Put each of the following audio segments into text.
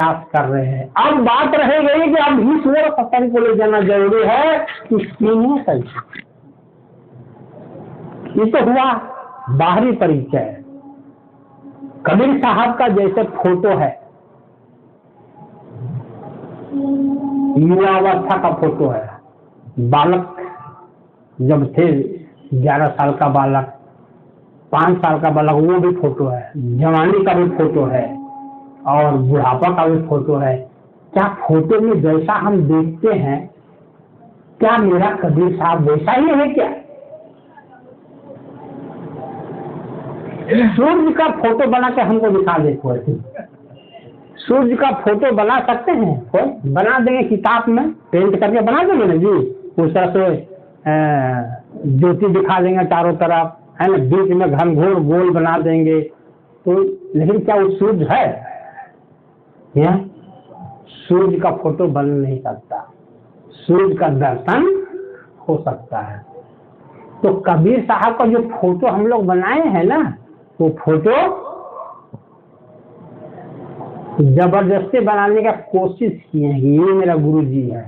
प्रयास कर रहे हैं। अब बात रह गई कि अब ईश्वर सत्संग को ले जाना जरूरी है कि सीने कैसे। ये तो हुआ बाहरी परिचय। कबीर साहब का जैसे फोटो है, युवावस्था का फोटो है, बालक जब थे 11 साल का बालक, 5 साल का बालक, वो भी फोटो है, जवानी का भी फोटो है और बुढ़ापा का भी फोटो है। क्या फोटो में जैसा हम देखते हैं, क्या मेरा कबीर साहब वैसा ही है क्या? सूर्य का फोटो बना के हमको दिखा दे कोई, सूर्य का फोटो बना सकते हैं? कोई बना देंगे किताब में पेंट करके बना देंगे ना जी, उस तरह से ज्योति दिखा देंगे चारों तरफ, है ना, बीच में घनघोर गोल बना देंगे तो, लेकिन क्या वो सूर्य है? या सूर्य का फोटो बन नहीं सकता, सूर्य का दर्शन हो सकता है। तो कबीर साहब का जो फोटो हम लोग बनाए हैं ना, वो फोटो जबरदस्ती बनाने का कोशिश किए हैं कि ये मेरा गुरुजी है,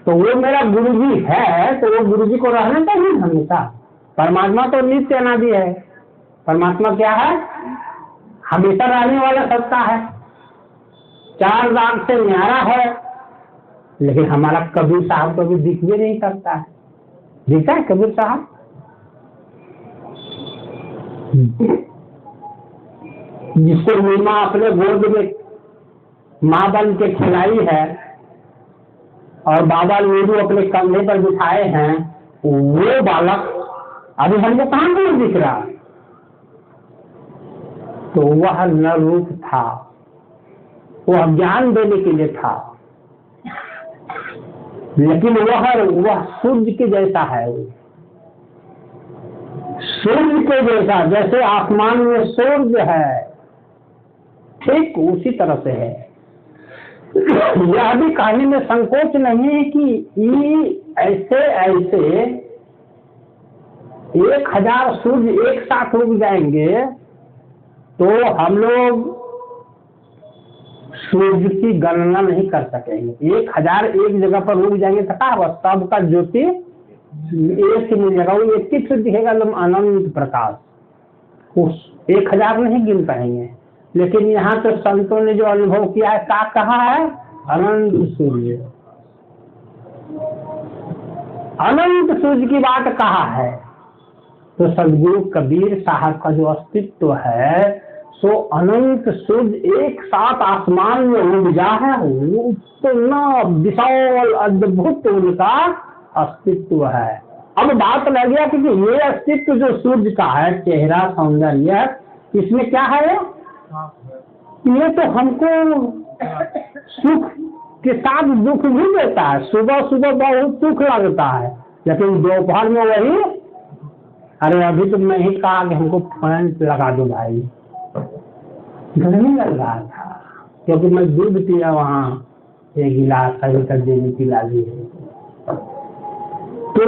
तो वो मेरा गुरुजी है तो वो गुरुजी को रहना चाहिए हमेशा। परमात्मा तो नित्य अनादि है, परमात्मा क्या है? हमेशा रहने वाला सत्ता है, 4 दाग से न्यारा है। लेकिन हमारा कबीर साहब तो भी दिख भी नहीं करता है। दिखता है कबीर साहब? जिसको मीमा अपने गोद में माँ बन के खिलाई है और बाबा नीरू अपने कंधे पर बिठाए हैं, वो बालक अभी हमको कहाँ नहीं दिख रहा। तो वह न रूप था, वह ज्ञान देने के लिए था, लेकिन वह सूर्य के जैसा है। सूर्य के जैसा, जैसे आसमान में सूर्य है, ठीक उसी तरह से है। यह भी कहने में संकोच नहीं है कि ऐसे ऐसे 1000 सूर्य एक साथ उग जाएंगे तो हम लोग सूर्य की गणना नहीं कर सकेंगे। 1000 एक जगह पर उग जाएंगे तो क्या बस सबका ज्योति एक ही मिल जाएगा, वो एक ही फिर दिखेगा अनंत प्रकाश, उस 1000 नहीं गिन पाएंगे। लेकिन यहाँ तो संतों ने जो अनुभव किया है, क्या कहा है? अनंत सूर्य, अनंत सूर्य की बात कहा है। तो सदगुरु कबीर साहब का जो अस्तित्व है सो अनंत सूर्य एक साथ आसमान में उर्जा है, उतना विशाल अद्भुत उनका अस्तित्व है। अब बात लग गया कि ये अस्तित्व जो सूर्य का है, चेहरा, सौंदर्य, इसमें क्या है? ये तो हमको सुख के साथ दुख भी देता है। सुबह सुबह बहुत सुख लगता है, लेकिन दोपहर में वही, अरे अभी तो मैं ही कहा कि हमको फैन लगा दो भाई, गर्मी लग रहा था, क्योंकि मैं दूध पिया वहाँ 1 गिलास खरीद कर देवी पिला दी है। तो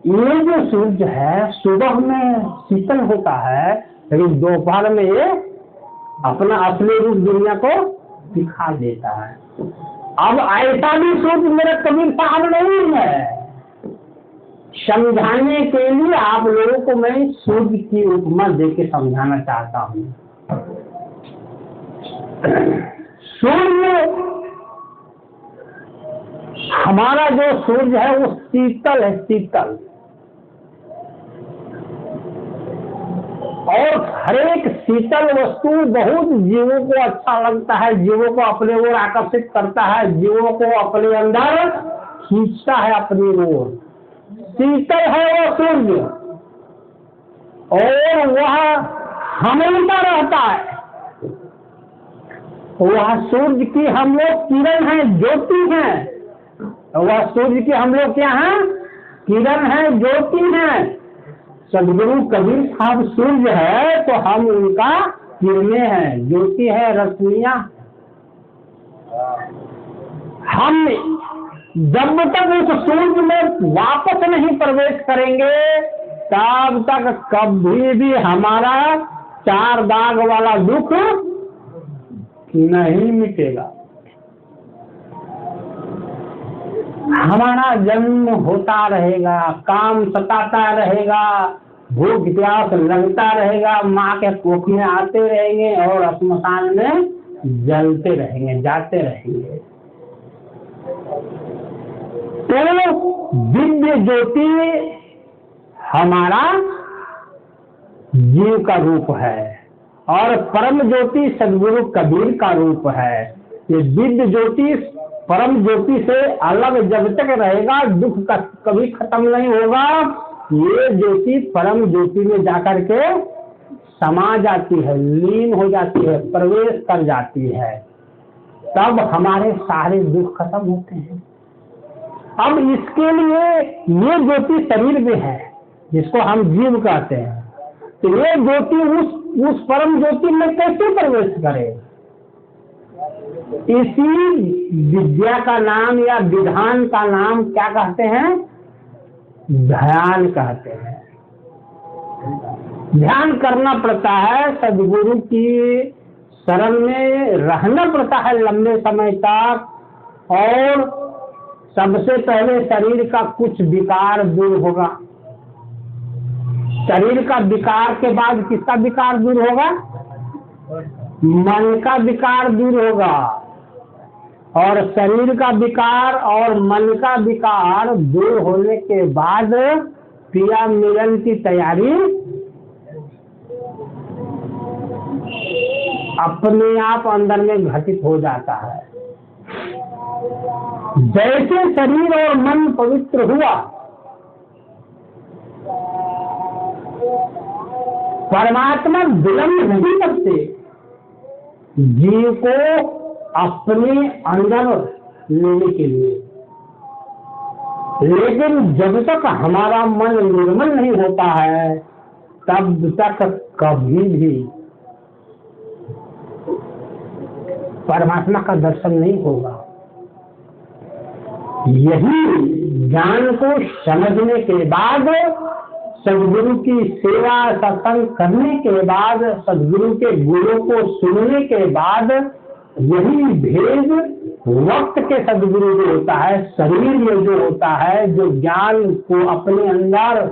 ये जो सूर्य है सुबह में शीतल होता है, लेकिन दोपहर में ये अपना असली रूप दुनिया को दिखा देता है। अब ऐसा भी सूर्य मेरे कबीर साहब नहीं है। समझाने के लिए आप लोगों को मैं सूर्य की उपमा देके समझाना चाहता हूँ। सूर्य, हमारा जो सूर्य है वो शीतल है, शीतल, और हर एक शीतल वस्तु बहुत जीवों को अच्छा लगता है, जीवों को अपने ओर आकर्षित करता है, जीवों को अपने अंदर खींचता है अपनी ओर। शीतल है वो सूर्य और वह हमेशा रहता है। वह सूर्य की हम लोग किरण है, ज्योति है। वह सूर्य की हम लोग क्या है? किरण है, ज्योति है। सदगुरु कबीर साहब सूर्य है तो हम उनका किरणें हैं, ज्योति है, रश्मियां। हम जब तक उस सूर्य में वापस नहीं प्रवेश करेंगे तब तक कभी भी हमारा 4 दाग वाला दुख नहीं मिटेगा। हमारा जन्म होता रहेगा, काम सताता रहेगा, भूख प्यास लगता रहेगा, माँ के कोख में आते रहेंगे और श्मशान में जलते रहेंगे, जाते रहेंगे। तो दिव्य ज्योति हमारा जीव का रूप है और परम ज्योति सदगुरु कबीर का रूप है। ये दिव्य ज्योति परम ज्योति से अलग जब तक रहेगा, दुख का कभी खत्म नहीं होगा। ये ज्योति परम ज्योति में जाकर के समा जाती है, लीन हो जाती है, प्रवेश कर जाती है, तब हमारे सारे दुख खत्म होते हैं। अब इसके लिए ये ज्योति शरीर में है जिसको हम जीव कहते हैं, तो ये ज्योति उस परम ज्योति में कैसे प्रवेश करे? इसी विद्या का नाम या विधान का नाम क्या कहते हैं? ध्यान कहते हैं। ध्यान करना पड़ता है, सदगुरु की शरण में रहना पड़ता है लंबे समय तक, और सबसे पहले शरीर का कुछ विकार दूर होगा। शरीर का विकार के बाद किसका विकार दूर होगा? मन का विकार दूर होगा, और शरीर का विकार और मन का विकार दूर होने के बाद क्रिया मिलन की तैयारी अपने आप अंदर में घटित हो जाता है। जैसे शरीर और मन पवित्र हुआ, परमात्मा विलंब नहीं करते जीव को अपने अंदर लेने के लिए, लेकिन जब तक हमारा मन निर्मल नहीं होता है तब तक कभी भी परमात्मा का दर्शन नहीं होगा। यही ज्ञान को समझने के बाद, सदगुरु की सेवा सत्संग करने के बाद, सदगुरु के गुणों को सुनने के बाद, यही भेद वक्त के सदगुरु जो होता है, शरीर में जो होता है, जो ज्ञान को अपने अंदर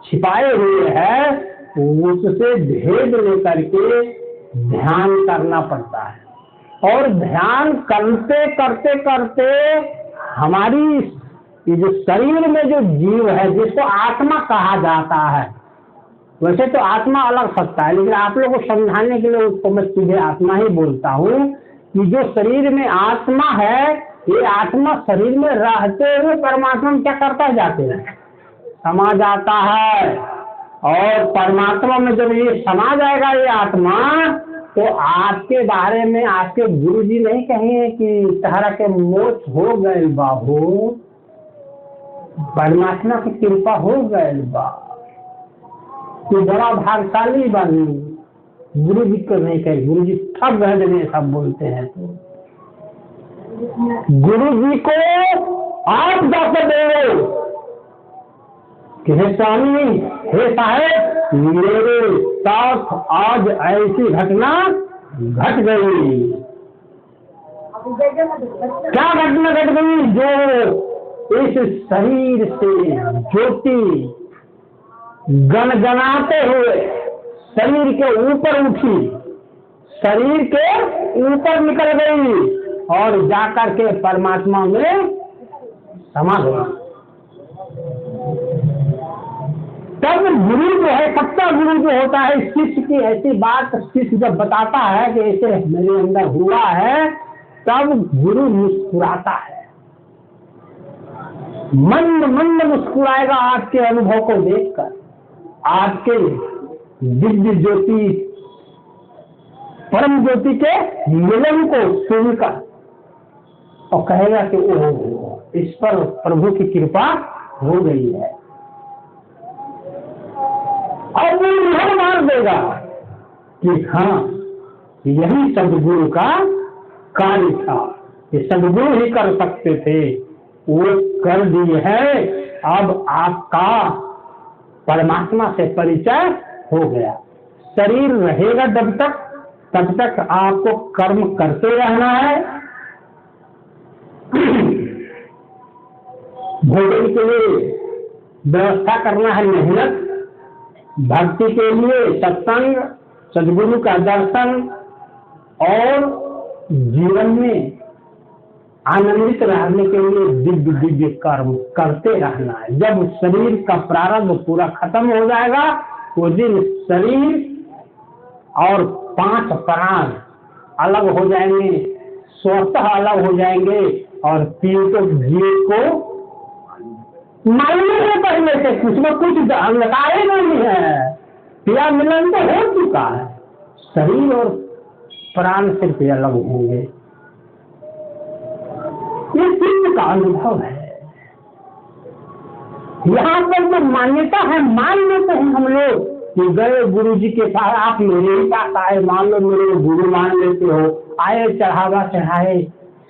छिपाए हुए है, उससे भेद लेकर के ध्यान करना पड़ता है। और ध्यान करते करते करते हमारी ये जो शरीर में जो जीव है, जिसको आत्मा कहा जाता है, वैसे तो आत्मा अलग सकता है, लेकिन आप लोगों को समझाने के लिए उसको मैं सीधे आत्मा ही बोलता हूँ कि जो शरीर में आत्मा है, ये आत्मा शरीर में रहते हुए परमात्मा में क्या करता है? जाते हैं, समा जाता है। और परमात्मा में जब ये समा जाएगा ये आत्मा, तो आपके बारे में आपके गुरु जी नहीं कहेंगे कि तहरा के मोक्ष हो गए बाबू, परमात्मा की कृपा हो गए बा, तो बड़ा भाग्यशाली बनी। गुरु जी को नहीं कहे, गुरु जी ठग गए सब बोलते हैं। तो गुरु जी को आप जाकर दो कि हे स्वामी, हे साहेब, मेरे साथ आज ऐसी घटना घट गई। क्या घटना घट गई? जो इस शरीर से ज्योति गनगनाते हुए शरीर के ऊपर उठी, शरीर के ऊपर निकल गई और जाकर के परमात्मा में समा गई। तब गुरु जो है, सच्चा गुरु जो होता है, शिष्य की ऐसी बात शिष्य जब बताता है कि ऐसे मेरे अंदर हुआ है, तब गुरु मुस्कुराता है, मंद मंद मुस्कुराएगा आपके अनुभव को देखकर, आपके दिव्य ज्योति परम ज्योति के मिलन को सुनकर, और कहेगा कि ओह, इस पर प्रभु की कृपा हो गई है। और वो मुहर मार देगा कि हाँ, यही सदगुरु का कार्य था, ये सदगुरु ही कर सकते थे, वो कर दिए है। अब आपका परमात्मा से परिचय हो गया। शरीर रहेगा जब तक तब तक आपको कर्म करते रहना है। भोजन के लिए व्यवस्था करना है, मेहनत। भक्ति के लिए सत्संग, सद्गुरु का दर्शन और जीवन में आनंदित रहने के लिए दिव्य दिव्य कर्म करते रहना है। जब शरीर का प्रारब्ध पूरा खत्म हो जाएगा, वो दिन शरीर और 5 प्राण अलग हो जाएंगे, स्वतः अलग हो जाएंगे और पीड़ितों जीव को मालूम है पहले से कुछ न कुछ अंधकार नहीं है। पिया मिलन तो हो चुका है, शरीर और प्राण सिर्फ अलग होंगे। ये सिद्ध का अनुभव है। यहाँ पर जो मान्यता है, मान लेते हैं हम लोग कि गए गुरु जी के पास, आप मेरे ही पास आए, मान लो मेरे गुरु मान लेते हो, आए चढ़ावा चढ़ाए,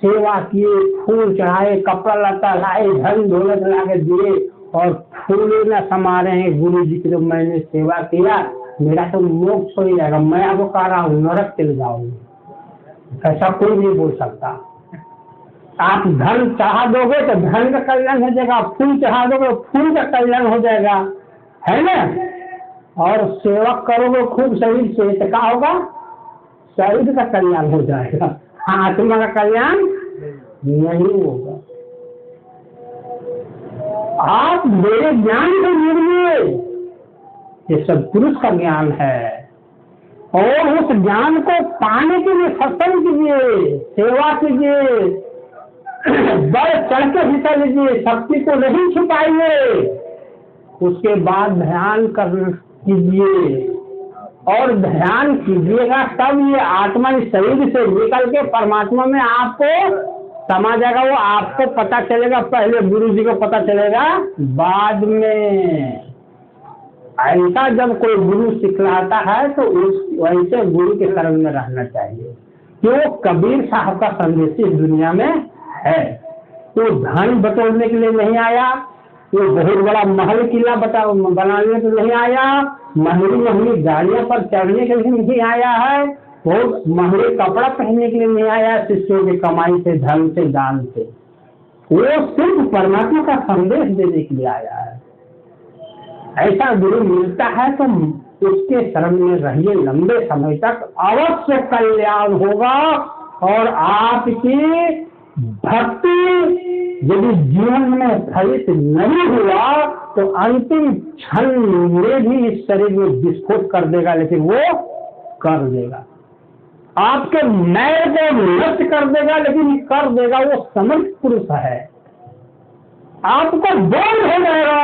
सेवा किए, फूल चढ़ाए, कपड़ा लता लाए, धन दौलत ला के दिए और फूल न समा रहे हैं गुरु जी की, तो मैंने सेवा किया, मेरा तो मोक्ष हो ही जाएगा, मैं आपको कह रहा हूँ नरक चले जाऊंगी। ऐसा कोई नहीं बोल सकता। आप धन चढ़ा दोगे तो धन का कल्याण हो जाएगा, फूल चढ़ा दोगे तो फूल का कल्याण हो जाएगा, है ना। और सेवा करोगे खूब शरीर से तो क्या होगा, शरीर का कल्याण हो जाएगा, आत्मा का कल्याण नहीं होगा। आप मेरे ज्ञान को निर्णय, ये सब पुरुष का ज्ञान है, और उस ज्ञान को पाने के लिए सत्संग कीजिए, सेवा कीजिए, बढ़ चढ़ के हिस्सा लीजिए, शक्ति को नहीं छुपाइए। उसके बाद ध्यान कर कीजिए, और ध्यान कीजिएगा तब ये आत्मा इस शरीर से निकल के परमात्मा में आपको समा जाएगा। वो आपको पता चलेगा, पहले गुरु जी को पता चलेगा बाद में। ऐसा जब कोई गुरु सिखलाता है तो उस वैसे गुरु के शरण में रहना चाहिए, क्यों कबीर साहब का संदेश इस दुनिया में है। वो धन बटोरने के लिए नहीं आया, वो बहुत बड़ा महल किला बनाने के लिए नहीं आया, महंगी महंगी गाड़ियों पर चढ़ने के लिए नहीं आया है, वो महंगे कपड़ा पहनने के लिए नहीं आया, शिष्यों की कमाई से, धन से, दान से। वो सिर्फ परमात्मा का संदेश देने के लिए आया है। ऐसा गुरु मिलता है तो उसके शरण में रहिए लंबे समय तक, अवश्य कल्याण होगा। और आपकी भक्ति यदि जीवन में फलित नहीं हुआ तो अंतिम क्षण में भी इस शरीर में विस्फोट कर देगा, लेकिन वो कर देगा। आपके मैं को नष्ट कर देगा, लेकिन कर देगा, वो समर्थ पुरुष है। आपको बोध हो जाएगा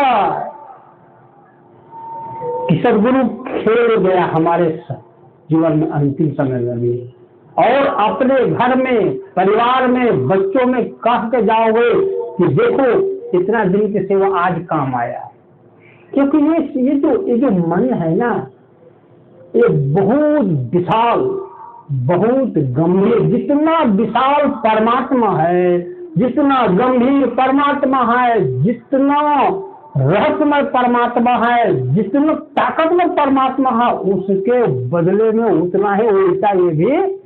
कि सदगुरु खेल गया हमारे जीवन में अंतिम समय में भी, और अपने घर में, परिवार में, बच्चों में कह के जाओगे कि देखो इतना दिन की सेवा आज काम आया। क्योंकि ये जो मन है ना, ये बहुत विशाल, बहुत गंभीर, जितना विशाल परमात्मा है, जितना गंभीर परमात्मा है, जितना रहस्यमय परमात्मा है, जितना ताकतवर परमात्मा है, उसके बदले में उतना ही उल्टा ये भी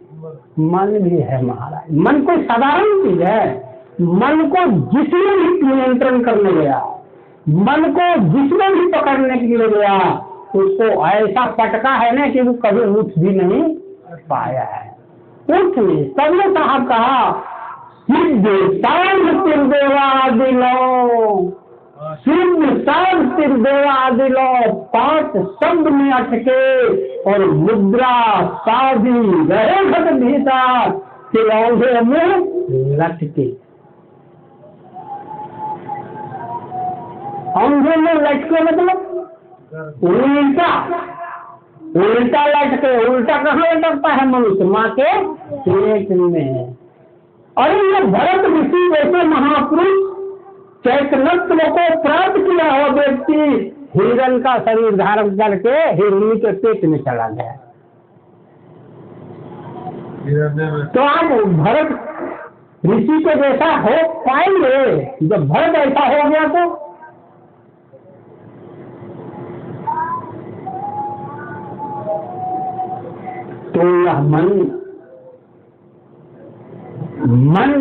मन भी है महाराज। मन कोई साधारण चीज है। मन को जिसने भी नियंत्रण करने गया, मन को जिसने भी पकड़ने के लिए गया, उसको ऐसा पटका है ना कि वो कभी उठ भी नहीं पाया है। उठ नहीं, तभी साहब कहा सिद्ध शांत देवा दिलो, सिद्ध शांत देवा दिलो, 5 शब्द में अटके और मुद्रा साधी रहे घट भीतर तिलौधे में लटके। औंधे में लटके मतलब उल्टा, उल्टा लटके। उल्टा कहाँ लटकता है मनुष्य? माँ के पेट में। और ये भरत ऋषि जैसे महापुरुष चैतन्यत्व को प्राप्त किया हुआ व्यक्ति हिरण का शरीर धारण करके हिरनी के पेट में चला गया। तो आप भरत ऋषि को जैसा हो पाएंगे? जब भरत ऐसा हो गया तो यह मन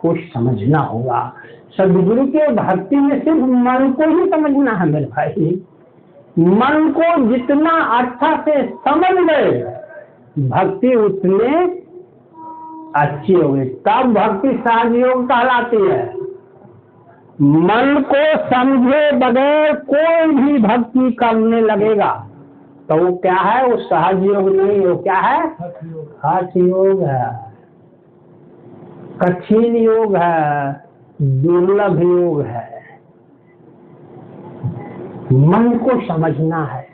को समझना होगा। सदगुरु के भक्ति में सिर्फ मन को ही समझना है मेरे भाई। मन को जितना अच्छा से समझ गए भक्ति उतने अच्छी होगी, तब भक्ति सहयोग कहलाती है। मन को समझे बगैर कोई भी भक्ति करने लगेगा तो वो क्या है, वो सहज योग नहीं, वो क्या है, हठ योग है, कठिन योग है, दुर्लभ योग है। मन को समझना है।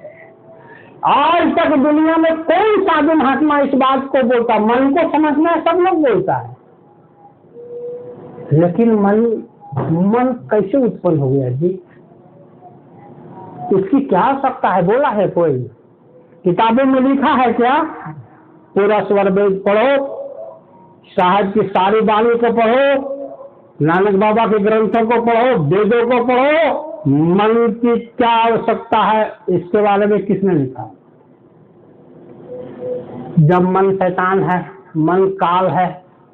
आज तक दुनिया में कोई साधु महात्मा इस बात को बोलता, मन को समझना है, सब लोग बोलता है, लेकिन मन कैसे उत्पन्न हो गया जी? इसकी क्या आवश्यकता है? बोला है कोई? किताबों में लिखा है क्या? पूरा स्वर वेद पढ़ो, साहब की सारी वाणी को पढ़ो, नानक बाबा के ग्रंथों को पढ़ो, वेदों को पढ़ो, मन की क्या आवश्यकता है इसके बारे में किसने लिखा? जब मन शैतान है, मन काल है,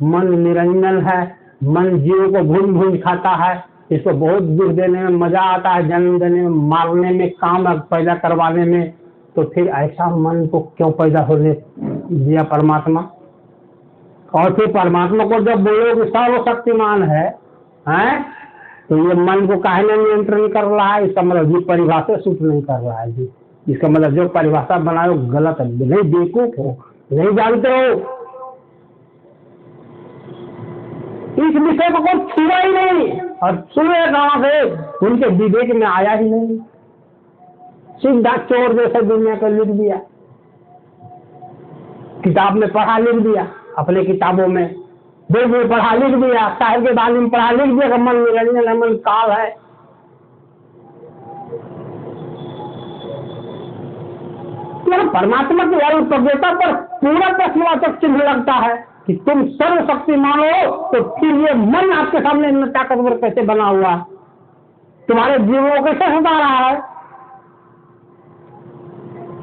मन निरंजन है, मन जीव को भून भून खाता है, इसको बहुत दुख देने में मजा आता है, जन्म देने में, मारने में, काम पैदा करवाने में, तो फिर ऐसा मन को क्यों पैदा होने दिया परमात्मा? और फिर परमात्मा को जब बोलोगे सर्वशक्तिमान है, तो ये मन को काहे नहीं नियंत्रण कर रहा है? इसका मतलब जी परिभाषा सूट नहीं कर रहा है जी। इसका मतलब जो परिभाषा बनाए गलत है, नहीं बेवकूफ हो, नहीं जानते हो, इस विषय को कोई छुआ ही नहीं, और सुने कहां से? उनके विवेक में आया ही नहीं, सीधा चोर जैसे दुनिया को लिख दिया, किताब में पढ़ा लिख दिया, अपने किताबों में वेद में पढ़ा लिख दिया, साहिब के बारे में पढ़ा लिख दिया कि मन निरंजन है, मन काल है। तो परमात्मा की अल्पज्ञता पर पूरा प्रश्नवाचक चिन्ह लगता है कि तुम सर्वशक्तिमान हो, तो फिर ये मन आपके सामने इतना ताकतवर कैसे बना हुआ? तुम्हारे जीवों को कैसे सुधार रहा है?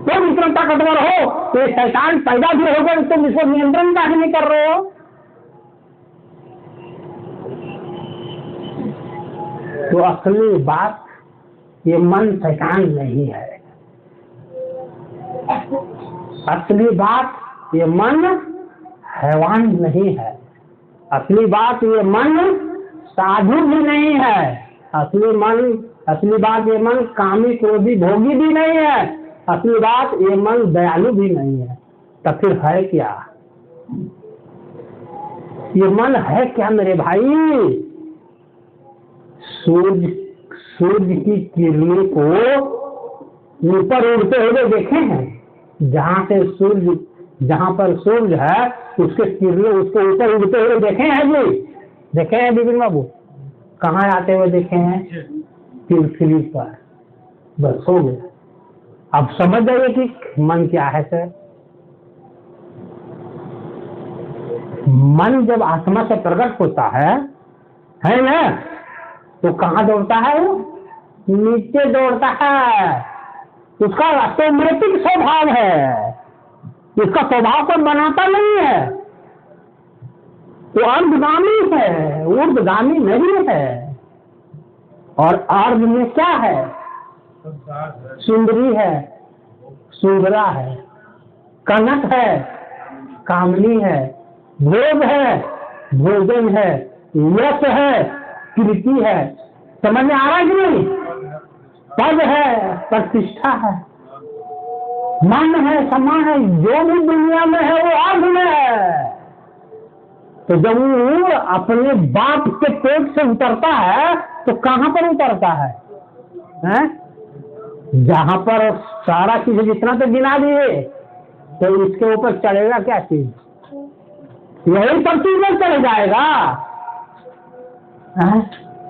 तुम इतना ताकतवर हो तो शैतान पैदा भी होगा, तुम इसको नियंत्रण काहे नहीं कर रहे हो? तो असली बात ये मन शैतान नहीं है, असली बात ये मन हैवान नहीं है, असली बात ये मन साधु भी नहीं है, असली बात ये मन कामी क्रोधी भोगी भी नहीं है, असली बात ये मन दयालु भी नहीं है। तो फिर है क्या? ये मन है क्या मेरे भाई? सूर्य की किरणों को ऊपर उड़ते हुए देखे हैं? जहाँ पर सूर्य है उसके किरणें उसको ऊपर उड़ते हुए देखे हैं जी? देखे हैं विपिन बाबू? कहाँ आते हुए देखे हैं? पृथ्वी पर। बस हो गया। अब समझ जाइए कि मन क्या है सर। मन जब आत्मा से प्रकट होता है ना, तो कहाँ दौड़ता है? वो नीचे दौड़ता है। उसका ऑटोमेटिक स्वभाव है, इसका स्वभाव कोई बनाता नहीं है। तो अर्धगामी है, ऊर्ध्वगामी नहीं है। और अर्ध में क्या है? सुंदरी है, सुंदरा है, कनक है, कामनी है, भोग है, भोजन है, यश है, कीर्ति है। समझ में आ रहा है कि नहीं? पद है, प्रतिष्ठा है, मान है, सम्मान है, जो भी दुनिया में है वो अर्ध में है। तो जब वो अपने बाप के पेट से उतरता है तो कहाँ पर उतरता है? जहाँ पर सारा चीज जितना तो गिना दिए, तो इसके ऊपर चलेगा क्या चीज? यही सब चीज में चले जाएगा।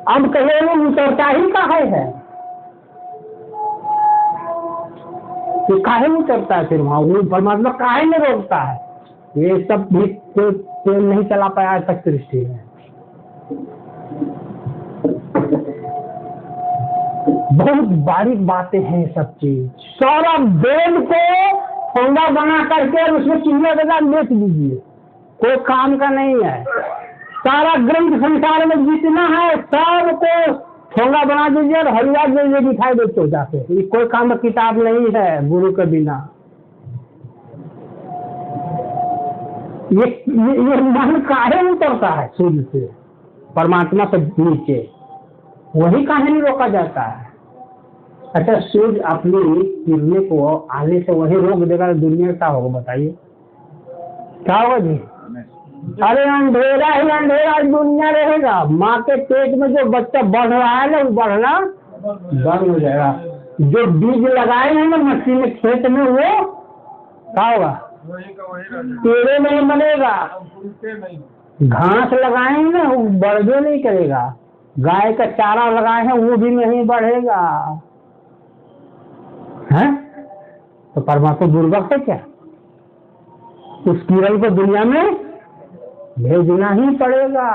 अब कहे वो उतरता ही काहे है? तो काहे उतरता है फिर वहां? वो परमात्मा काहे में रोकता है? ये सब भी तेल नहीं चला पाया आज तक सृष्टि में। बहुत बारीक बातें हैं सब चीज। सारा वेद को ठोंगा बना करके और उसमें चिड़िया के साथ बेच दीजिए, कोई काम का नहीं है। सारा ग्रंथ संसार में जितना है सबको ठोंगा बना दीजिए और हलवा दीजिए, दिखाई देते जाके। ये कोई काम का किताब नहीं है गुरु के बिना। ये मन काहे उतरता है सूर्य से परमात्मा से नीचे, वही काहे नहीं रोका जाता है। अच्छा, सूर्य अपनी किरणें को आने से वही रोक देगा, दुनिया क्या होगा बताइए, क्या होगा जी? अरे अंधेरा ही अंधेरा दुनिया रहेगा। माँ के पेट में जो बच्चा बढ़ रहा है ना, वो बढ़ना बंद हो जाएगा। जो बीज लगाए हैं ना मट्टी में खेत में, वो क्या होगा? पेड़े नहीं बनेगा। घास लगाएंगे ना, वो बढ़ नहीं करेगा। गाय का चारा लगाए हैं, वो भी नहीं बढ़ेगा। है तो परमात्मा दुर्बक है क्या? उस किरण को दुनिया में भेजना ही पड़ेगा।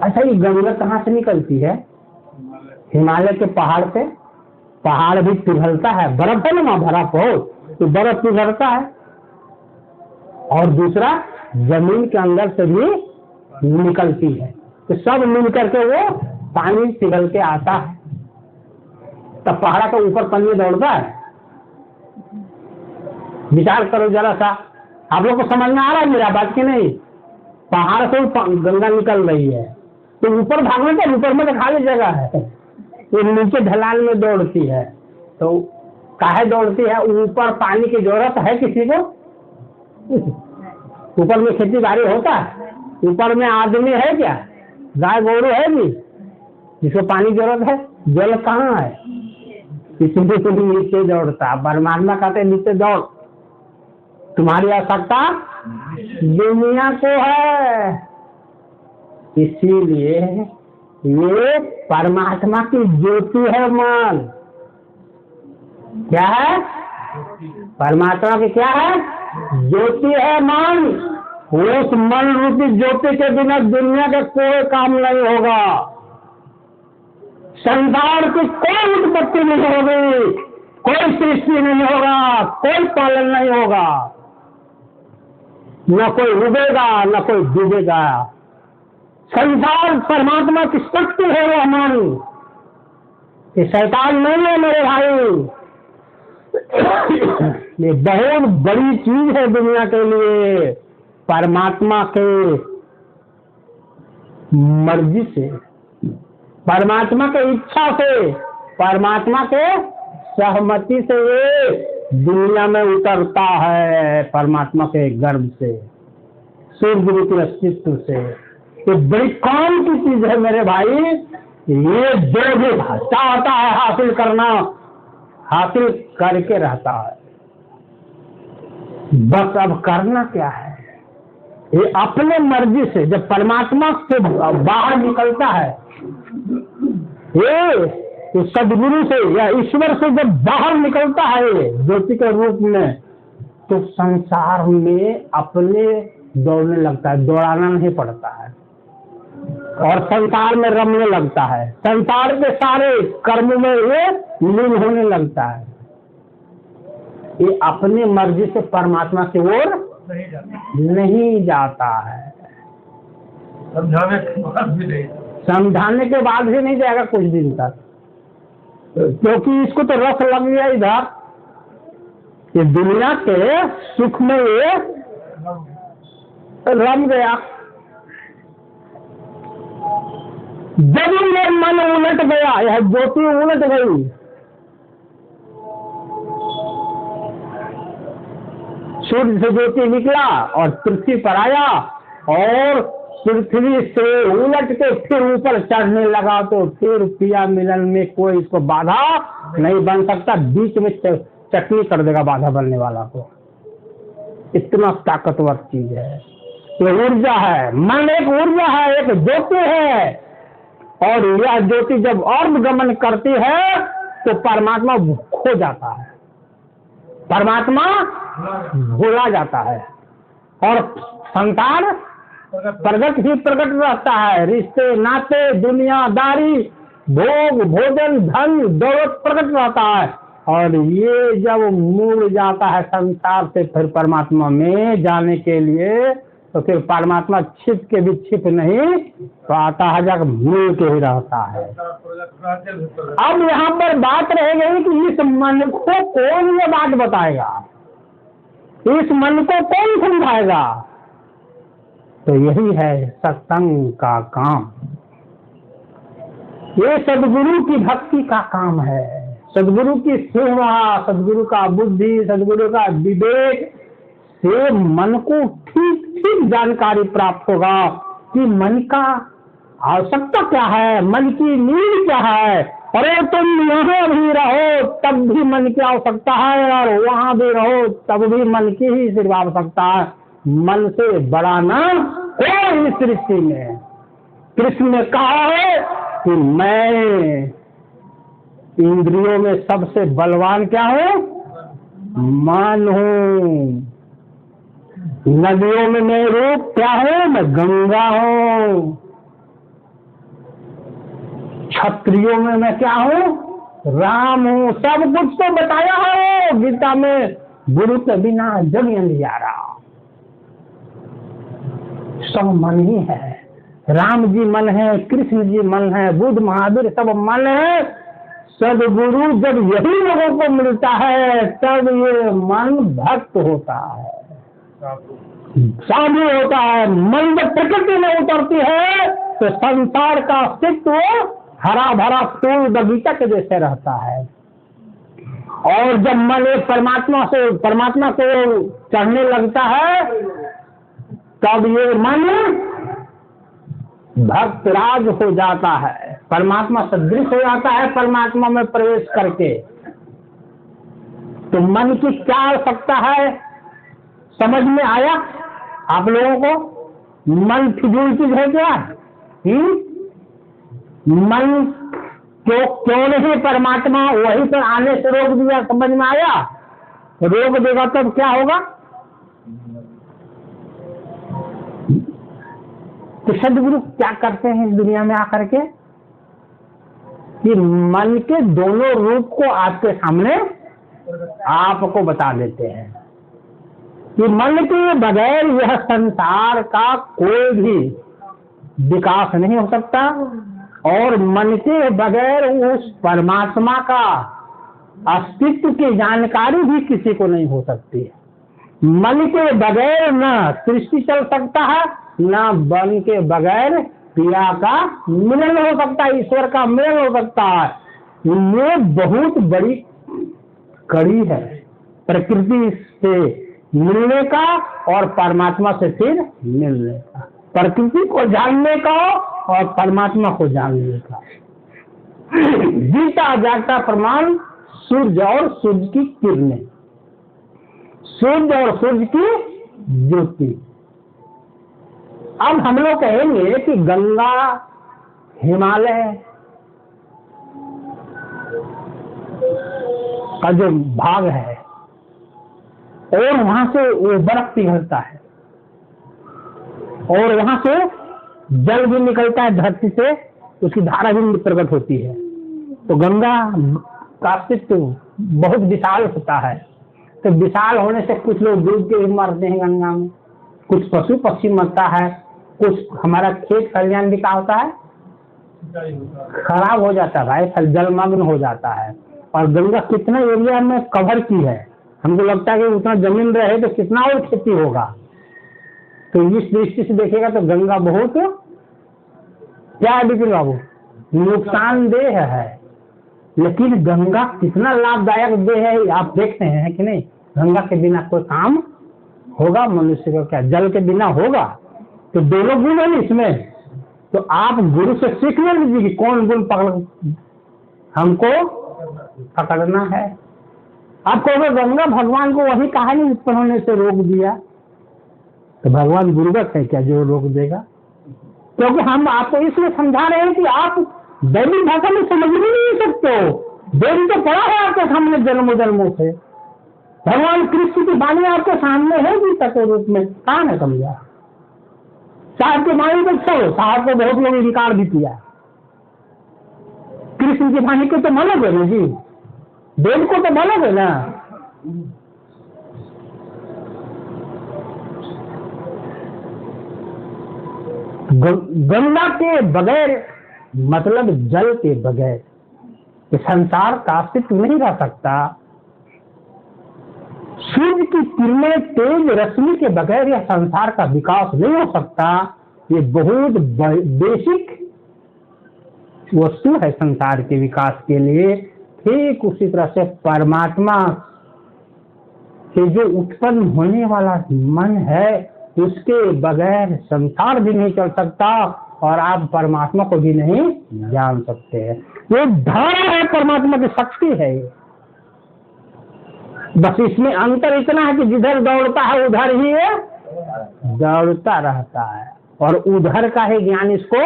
अच्छा, ये गंगा कहाँ से निकलती है? हिमालय के पहाड़ से। पहाड़ भी पिघलता है, बर्फ है ना, बर्फ हो तो बर्फ पिघलता है। और दूसरा जमीन के अंदर से भी निकलती है, तो सब मिलकर के वो पानी पिघल के आता है। तब पहाड़ के ऊपर पानी दौड़ता है। विचार करो जरा सा, आप लोग को समझ में आ रहा है मेरा बात की नहीं? पहाड़ से गंगा निकल रही है तो ऊपर भागने का, ऊपर में तो खाली जगह है, ये नीचे ढलान में दौड़ती है। तो काहे दौड़ती है? ऊपर पानी की जरूरत है किसी को? ऊपर में खेती बाड़ी होता है? ऊपर में आदमी है क्या? गाय गोरू है भी जिसको पानी की जरूरत है? जल कहाँ है? इसलिए तुम नीचे दौड़ता। परमात्मा कहते नीचे दौड़, तुम्हारी आवश्यकता दुनिया को है। इसीलिए ये परमात्मा की ज्योति है मन। क्या है? परमात्मा की क्या है? ज्योति है मन। उस मन रूपी ज्योति के बिना दुनिया का कोई काम नहीं होगा। संसार की कोई उत्पत्ति नहीं होगी, कोई सृष्टि नहीं होगा, कोई पालन नहीं होगा, न कोई उगेगा न कोई डूबेगा। संसार परमात्मा की शक्ति है, वो मन, ये शैतान नहीं है मेरे भाई। ये बहुत बड़ी चीज है दुनिया के लिए। परमात्मा के मर्जी से, परमात्मा के इच्छा से, परमात्मा के सहमति से ये दुनिया में उतरता है, परमात्मा के गर्भ से, सूर्य के अस्तित्व से। ये बड़ी काम की चीज है मेरे भाई। ये जो भी चाहता है हासिल करना, हासिल करके रहता है। बस अब करना क्या है? ये अपने मर्जी से जब परमात्मा से बाहर निकलता है, ये तो सदगुरु से या ईश्वर से जब बाहर निकलता है ज्योति के रूप में, तो संसार में अपने दौड़ने लगता है, दौड़ाना नहीं पड़ता है, और संसार में रमने लगता है। संसार के सारे कर्म में ये लीन होने लगता है। ये अपने मर्जी से परमात्मा की ओर नहीं जाता है। समझाने के बाद भी नहीं जाएगा कुछ दिन तक, क्योंकि इसको तो रस लग गया इधर। ये दुनिया के सुख में ये रम गया। जब ये मन उलट गया, यह ज्योति उलट गई, सूर्य से ज्योति निकला और पृथ्वी पर आया, और पृथ्वी से उलट के फिर ऊपर चढ़ने लगा, तो फिर पिया मिलन में कोई इसको बाधा नहीं बन सकता। बीच में चटनी कर देगा बाधा बनने वाला को। इतना ताकतवर चीज है ये। ऊर्जा है, मन एक ऊर्जा है, एक ज्योति है, और यह ज्योति जब और गमन करती है तो परमात्मा खो जाता है, परमात्मा भूला जाता है, और संसार प्रगट ही प्रगट रहता है। रिश्ते नाते दुनियादारी भोग, भोजन, धन, दौलत प्रकट रहता है, और ये जब मुड़ जाता है संसार से फिर परमात्मा में जाने के लिए, तो फिर परमात्मा छिप के भी छिप नहीं पाता है, जाकर मिल के ही रहता है। अब यहाँ पर बात रह गई कि इस मन को कौन ये बात बताएगा, इस मन को कौन समझाएगा? तो यही है सत्संग का काम, ये सदगुरु की भक्ति का काम है, सदगुरु की सेवा, सदगुरु का बुद्धि, सदगुरु का विवेक से मन को ठीक ठीक जानकारी प्राप्त होगा कि मन का आवश्यकता क्या है, मन की नीड क्या है। अरे तुम यहाँ भी रहो तब भी मन की आवश्यकता है, और वहाँ भी रहो तब भी मन की ही सिर्फ आवश्यकता है। मन से बड़ा ना कोई सृष्टि में। कृष्ण ने कहा है कि मैं इंद्रियों में सबसे बलवान क्या हूँ? मन हूँ। नदियों में मैं रूप क्या हूँ? मैं गंगा हूँ। क्षत्रियों में मैं क्या हूँ? राम हूँ। सब कुछ तो बताया है गीता में, गुरु के बिना जग अंधियारा। सब मन ही है। राम जी मन है, कृष्ण जी मन है, बुद्ध महावीर सब मन है। सदगुरु जब यही लोगों को मिलता है तब ये मन भक्त होता है, साधु होता है। मन जब प्रकृति में उतरती है तो संसार का अस्तित्व हरा भरा फूल बगीचा के जैसे रहता है। और जब मन एक परमात्मा को चढ़ने लगता है तब ये मन भक्त राज हो जाता है, परमात्मा सदृश हो जाता है। परमात्मा में प्रवेश करके तो मन की क्या आवश्यकता है समझ में आया आप लोगों को? मन फिजूल चीज है क्या? मन क्यों नहीं परमात्मा वहीं पर आने से रोक दिया, समझ में आया? रोक देगा तब क्या होगा? तो सदगुरु क्या करते हैं इस दुनिया में आकर के कि मन के दोनों रूप को आपके सामने आपको बता देते हैं कि मन के बगैर यह संसार का कोई भी विकास नहीं हो सकता, और मन के बगैर उस परमात्मा का अस्तित्व की जानकारी भी किसी को नहीं हो सकती है। मन के बगैर न सृष्टि चल सकता है, न मन के बगैर क्रिया का मिलन हो सकता है, ईश्वर का मिलन हो सकता है। ये बहुत बड़ी कड़ी है प्रकृति से मिलने का और परमात्मा से फिर मिलने का, प्रकृति को जानने का और परमात्मा को जानने का। जीता जागता प्रमाण सूर्य और सूर्य की किरणें, सूर्य और सूर्य की ज्योति। अब हम लोग कहेंगे कि गंगा, हिमालय का जो भाग है और वहां से वो बर्फ पिघलता है और वहां से जल भी निकलता है धरती से, उसकी धारा भी प्रकट होती है। तो गंगा का अस्तित्व बहुत विशाल होता है। तो विशाल होने से कुछ लोग डूब के भी मरते हैं गंगा में, कुछ पशु पक्षी मरता है, कुछ हमारा खेत खलिहान भी क्या होता है खराब हो जाता है भाई, जलमग्न हो जाता है। और गंगा कितना एरिया में कवर की है, हमको लगता है कि उतना जमीन रहे तो कितना और खेती होगा। तो इस दृष्टि से देखेगा तो गंगा बहुत क्या है बिपिन बाबू, नुकसानदेह है। लेकिन गंगा कितना लाभदायक देह है आप देखते हैं कि नहीं? गंगा के बिना कोई काम होगा मनुष्य को क्या? जल के बिना होगा? तो दोनों गुण है इसमें। तो आप गुरु से सीख ले लीजिए कि कौन गुण हमको पकड़ना है। आप कहोगे गंगा भगवान को वही कहानी उत्पन्न होने से रोक दिया, तो भगवान गुरुवत है क्या जो रोक देगा? क्योंकि हम आपको इसलिए समझा रहे हैं कि आप दैनिक भाषा में समझ भी नहीं सकते हो। वेद तो पढ़ा है आपके सामने जन्मों जन्मों से। भगवान कृष्ण की वाणी आपके सामने है गीता के रूप में, कहाँ है समझा? साहब की वाणी को छोड़ो, साहब को बहुत लोग इनकार भी किया। कृष्ण की वाणी को तो मानोगे ना जी, वेद को तो मानोगे ना। गंगा के बगैर मतलब जल के बगैर ये संसार का अस्तित्व नहीं रह सकता। सूर्य की किरणें तेज रश्मि के बगैर यह संसार का विकास नहीं हो सकता। ये बहुत बेसिक वस्तु है संसार के विकास के लिए। ठीक उसी तरह से परमात्मा से जो उत्पन्न होने वाला मन है उसके बगैर संसार भी नहीं चल सकता और आप परमात्मा को भी नहीं जान सकते हैं। ये धारा है, परमात्मा की शक्ति है। बस इसमें अंतर इतना है कि जिधर दौड़ता है उधर ही दौड़ता रहता है और उधर का ही ज्ञान इसको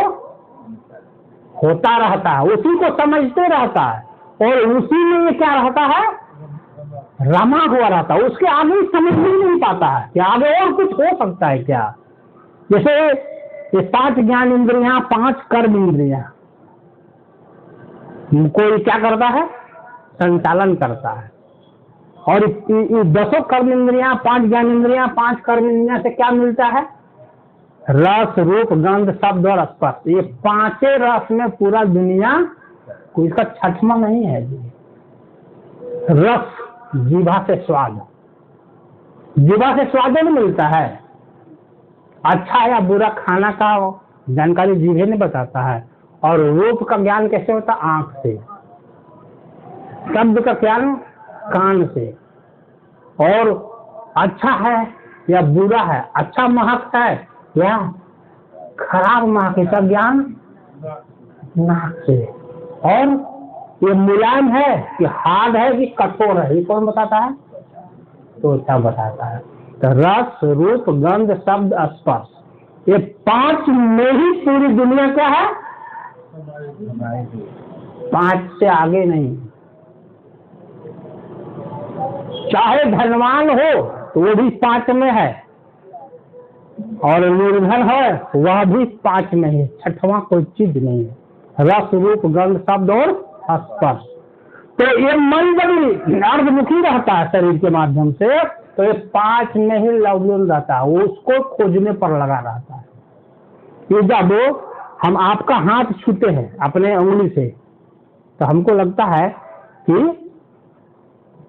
होता रहता है, उसी को समझते रहता है और उसी में ये क्या रहता है, रमा हुआ रहता है। उसके आगे समझ नहीं पाता है कि आगे और कुछ हो सकता है क्या। जैसे ये 5 ज्ञान इंद्रियां, 5 कर्म इंद्रियां, कोई क्या करता है, संचालन करता है। और 10 कर्म इंद्रियां, 5 ज्ञान इंद्रियां, 5 कर्म इंद्रियां से क्या मिलता है, रस, रूप, गंध, शब्द और स्पर्श। ये 5 रस में पूरा दुनिया, कोई इसका 6वां नहीं है जी। रस जीभा से स्वाद, जीभा से स्वाद नहीं मिलता है। अच्छा या बुरा खाना का जानकारी जीभे ने बताता है। और रूप का ज्ञान कैसे होता है, आंख से। शब्द का ज्ञान कान से। और अच्छा है या बुरा है, अच्छा महक है या खराब महक, इसका ज्ञान नाक से। और ये मुलायम है कि हार्ड है कि कठोर है, ये कौन बताता है, तो क्या बताता है। तो रस, रूप, गंध, शब्द, स्पर्श, ये 5 में ही पूरी दुनिया क्या है, 5 से आगे नहीं। चाहे धनवान हो तो वो भी 5 में है और निर्धन है वह भी 5 में है, 6वां कोई चीज नहीं है। रस, रूप, गंध, शब्द और स्पर्श। तो ये मन जब अर्धमुखी रहता है शरीर के माध्यम से, तो ये 5 में ही लवलीन रहता है, उसको खोजने पर लगा रहता है। ये जब हम आपका हाथ छूते हैं अपने उंगली से तो हमको लगता है कि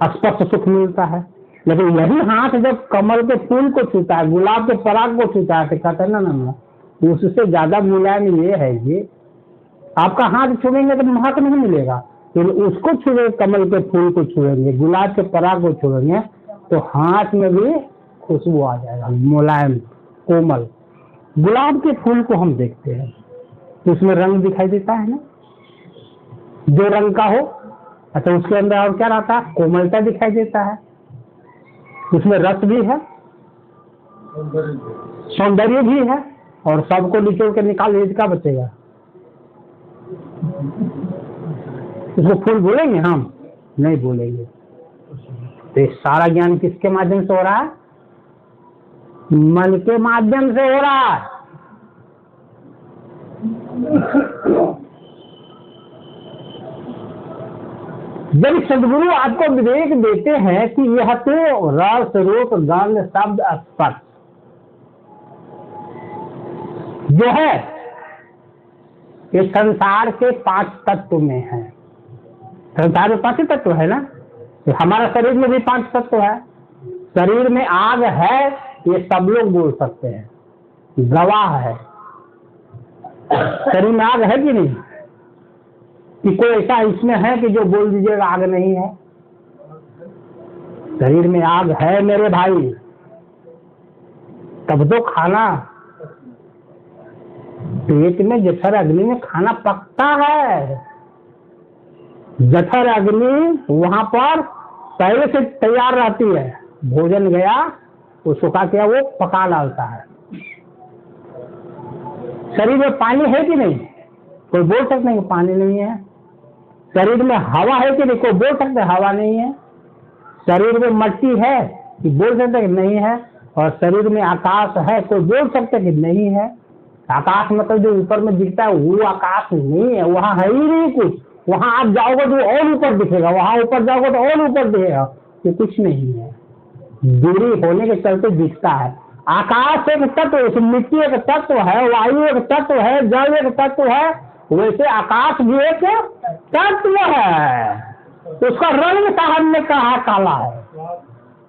स्पर्श सुख मिलता है, लेकिन यही हाथ जब कमल के फूल को छूता है, गुलाब के पराग को छूता है, तो कहते हैं ना उससे ज्यादा मुलायम ये है। ये आपका हाथ छुएंगे तो महक नहीं मिलेगा, तो उसको छुएंगे, कमल के फूल को छुएंगे, गुलाब के पराग को छुएंगे, तो हाथ में भी खुशबू आ जाएगा, मुलायम कोमल। गुलाब के फूल को हम देखते हैं तो उसमें रंग दिखाई देता है ना, जो रंग का हो। अच्छा, उसके अंदर और क्या रहता है, कोमलता दिखाई देता है, उसमें रस भी है, सौंदर्य भी है। और सबको निचोड़ के निकाल लीजिए, क्या बचेगा, उसको फूल बोलेंगे हम, नहीं बोलेंगे। तो ये सारा ज्ञान किसके माध्यम से हो रहा है, मन के माध्यम से हो रहा है। जब सदगुरु आपको विवेक देते हैं कि यह तो रस, रूप, गंध, शब्द, स्पर्श जो है ये संसार के 5 तत्व में है। संसार में 5 तत्व है ना, तो हमारा शरीर में भी 5 तत्व है। शरीर में आग है, ये सब लोग बोल सकते हैं, गवाह है। शरीर में आग है कि नहीं, कि कोई ऐसा इसमें है कि जो बोल दीजिएगा आग नहीं है। शरीर में आग है मेरे भाई, तब तो खाना पेट में जठर अग्नि में खाना पकता है। जठर अग्नि वहां पर पहले से तैयार रहती है, भोजन गया वो सुखा के वो पका डालता है। शरीर में पानी है कि नहीं, कोई बोल सकते हैं कि पानी नहीं है। शरीर में हवा है कि नहीं, कोई बोल सकते हैं हवा नहीं है। शरीर में मिट्टी है कि बोल सकते हैं कि नहीं है। और शरीर में आकाश है, कोई बोल सकते हैं कि नहीं है। आकाश मतलब जो ऊपर में दिखता है वो आकाश नहीं है, वहां है ही नहीं कुछ, वहां आप जाओगे तो और ऊपर दिखेगा, वहां ऊपर जाओगे तो और ऊपर दिखेगा। ये कुछ नहीं है, दूरी होने के चलते दिखता है। आकाश एक तत्व, मिट्टी एक तत्व है, वायु एक तत्व है, जल एक तत्व है, वैसे आकाश भी एक तत्व है। उसका रंग साहब ने कहा काला है,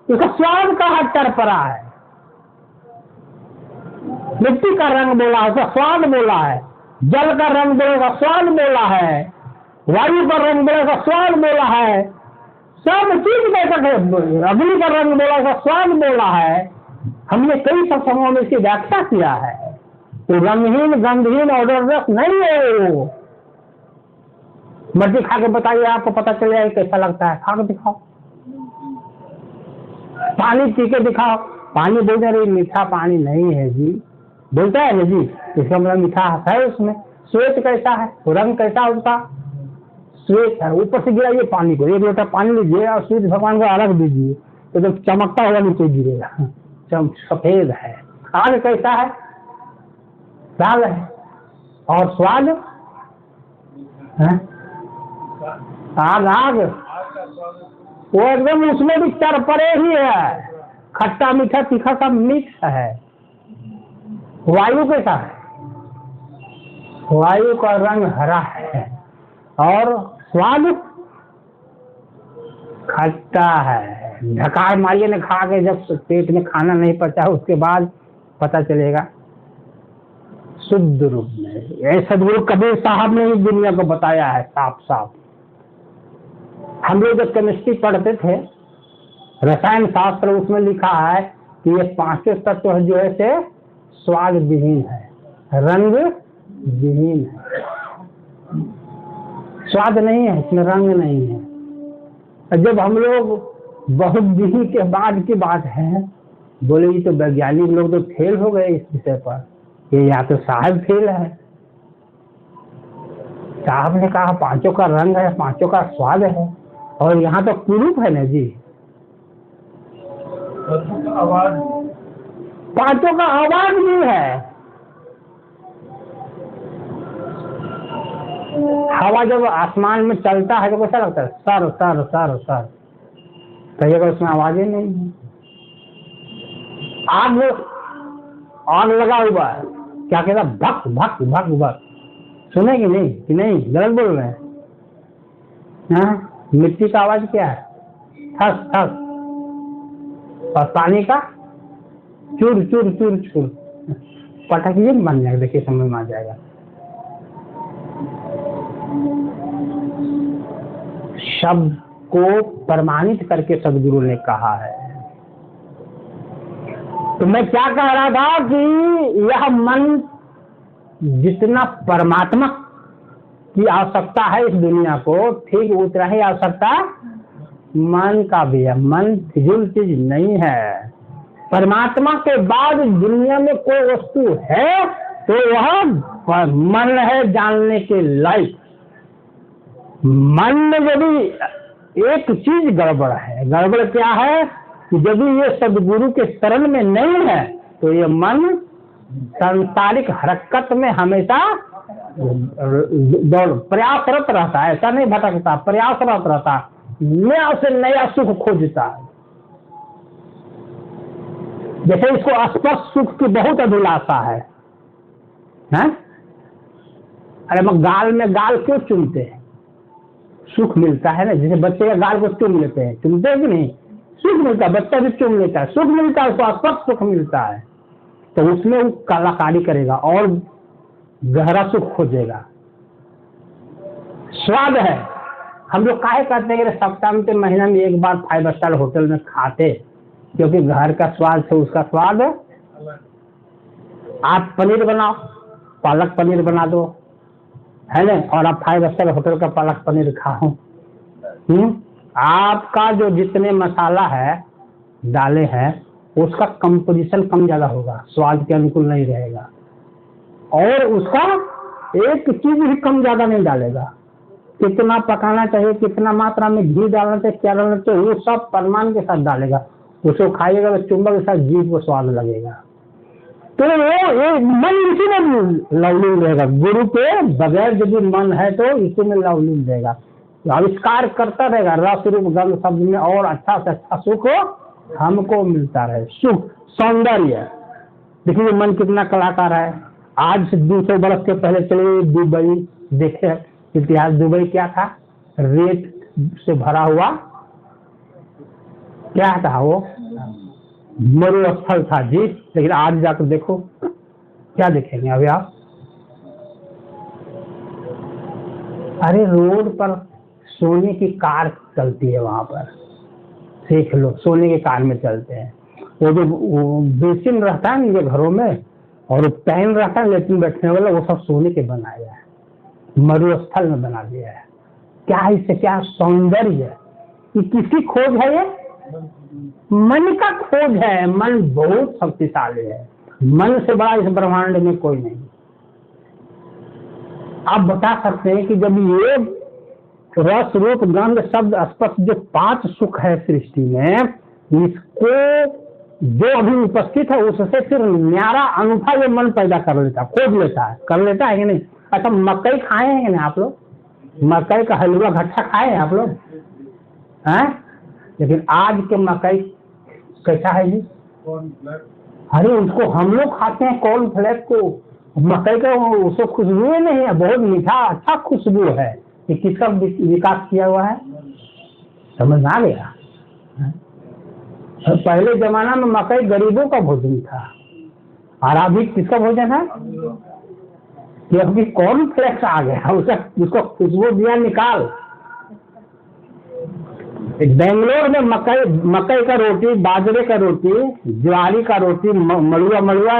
उसका स्वाद कहा चरपरा है। मिट्टी का रंग बोला, उसका स्वाद बोला है। जल का रंग बोलेगा, स्वाद बोला है। वायु का रंग बोलेगा, स्वाद बोला है। सब चीज कैसा, अग्नि का रंग बोला, उसका स्वाद बोला है। हमने कई सत्संगों में इसकी व्याख्या किया है। तो रंगहीन गंधहीन और रस नहीं है वो। मर्जी खा के बताइए, आपको पता चल जाएगा कैसा लगता है। खा के दिखाओ, पानी पी के दिखाओ। पानी बोलते रही मीठा पानी नहीं है जी, बोलता है ना जी, इसका मतलब मीठा है उसमें। श्वेत कैसा है, रंग कैसा उसका, श्वेत है। ऊपर से गिरा ये पानी को, एक लोटा पानी लीजिए और सूर्य भगवान को अलग दीजिए तो जब चमकता हुआ नीचे गिरेगा, सफेद है। आग कैसा है, लाल है। और स्वाद आग आग वो एकदम उसमें भी चरपरे ही है, खट्टा मीठा तीखा सब मिक्स है। वायु कैसा है, वायु का रंग हरा है और स्वाद खट्टा है। ढकार मारिए ने खा के जब पेट में खाना नहीं पचा उसके बाद पता चलेगा शुद्ध रूप में। ये सदगुरु कबीर साहब ने इस दुनिया को बताया है साफ साफ। हम लोग जब केमिस्ट्री पढ़ते थे, रसायन शास्त्र, उसमें लिखा है कि ये पांचों तत्व जो है से स्वाद विहीन है, रंग विहीन है। स्वाद नहीं है इसमें, रंग नहीं है। जब हम लोग बहुत दिन के बाद की बात है, बोले ये तो वैज्ञानिक लोग तो फेल हो गए इस विषय पर, ये या तो साहब फेल है। साहब ने कहा पांचों का रंग है, पांचों का स्वाद है, और यहाँ तो कुरूप है ना जी। आवाज, पांचों का आवाज भी है। हवा जब आसमान में चलता है तो कैसा लगता है, सर सर सर सर, कहीं अगर उसमें आवाजें नहीं है। आग आग लगा हुआ है, क्या कहता, भक भक भक भक, सुने कि नहीं गलत बोल रहे हैं। हाँ, मिट्टी का आवाज क्या है, ठस ठस, और पानी का चुर चुर चुर चुर। पटाखिए बन जाएगा, देखिए समझ में आ जाएगा। शब्द को प्रमाणित करके सदगुरु ने कहा है। तो मैं क्या कह रहा था कि यह मन जितना परमात्मा की आवश्यकता है इस दुनिया को, ठीक उतना ही आवश्यकता मन का भी है। मन फिजूल चीज नहीं है। परमात्मा के बाद दुनिया में कोई वस्तु है तो वह मन है जानने के लायक। मन में यदि एक चीज गड़बड़ है, गड़बड़ क्या है कि यदि ये सदगुरु के शरण में नहीं है तो ये मन सांसारिक हरकत में हमेशा दौड़ प्रयासरत रहता है। ऐसा नहीं भटकता, प्रयासरत रहता, नया से नया सुख खोजता है। जैसे इसको स्पर्श सुख की बहुत अभिलाषा है, हैं? अरे मैं गाल में गाल क्यों चूमते हैं, सुख मिलता है ना। जैसे बच्चे का गाल को चूम लेते हैं, चूमते हैं कि नहीं, सुख मिलता है, बच्चा भी चूम लेता है, सुख मिलता है, उसको स्पर्श सुख मिलता है। तो उसमें वो कलाकारी करेगा और गहरा सुख खोजेगा। स्वाद है, हम लोग काहे कहते हैं कि सप्ताह में महीना में एक बार 5 स्टार होटल में खाते, क्योंकि घर का स्वाद से उसका स्वाद। आप पनीर बनाओ, पालक पनीर बना दो, है ना, और आप 5 स्टार होटल का पालक पनीर खाओ, आपका जो जितने मसाला है डाले हैं उसका कंपोजिशन कम ज्यादा होगा, स्वाद के अनुकूल नहीं रहेगा। और उसका एक चीज भी कम ज्यादा नहीं डालेगा। कितना पकाना चाहिए, कितना मात्रा में घी डालना चाहिए, क्या डालना चाहिए, वो सब परिमाण के साथ डालेगा। उसको खाइएगा तो चुंबक के साथ जीभ को स्वाद लगेगा। तो वो मन इसी में लवलीन रहेगा। गुरु के बगैर यदि मन है तो इसी में लवलीन रहेगा, आविष्कार करता रहेगा रस रूप गंध शब्द में, और अच्छा से अच्छा सुख हमको मिलता रहे। सुख सौंदर्य, देखिए मन कितना कलाकार है। आज से 200 वर्ष के पहले चले दुबई, देखे इतिहास, दुबई क्या था? रेत से भरा हुआ क्या था वो? मरुस्थल था जी। लेकिन आज जाकर देखो, क्या देखेंगे अभी आप? अरे रोड पर सोने की कार चलती है, वहां पर देख लो, सोने की कार में चलते हैं। वो जो बेसिन रहता है ना घरों में, और पैन रहता है लेटिन बैठने वाला, वो सब सोने के बनाया है, मरुस्थल में बना दिया है। क्या इससे क्या सौंदर्य है? ये किसकी खोज है? ये मन का खोज है। मन बहुत शक्तिशाली है, मन से बड़ा इस ब्रह्मांड में कोई नहीं। आप बता सकते हैं कि जब ये रस रूप गंध शब्द स्पर्श जो 5 सुख है सृष्टि में, इसको जो अभी उपस्थित है उससे फिर न्यारा अनूठा ये मन पैदा कर लेता, खोज लेता है, कर लेता है कि नहीं? अच्छा, मकई खाए हैं कि नहीं आप लोग? मकई का हलवा घट्टा खाए हैं आप लोग हैं? लेकिन आज के मकई कैसा है जी? अरे उसको हम लोग खाते हैं कॉर्न फ्लेक्स को, मकई का उसको खुशबू नहीं है, बहुत मीठा अच्छा खुशबू है। ये किसका विकास किया हुआ है? समझ आ गया? पहले जमाना में मकई गरीबों का भोजन था, और अभी किसका भोजन है? कि अभी कॉर्न फ्लेक्स आ गया, उसको खुशबू दिया निकाल। बेंगलोर में मकई का रोटी, बाजरे का रोटी, ज्वारी का रोटी, मड़ुआ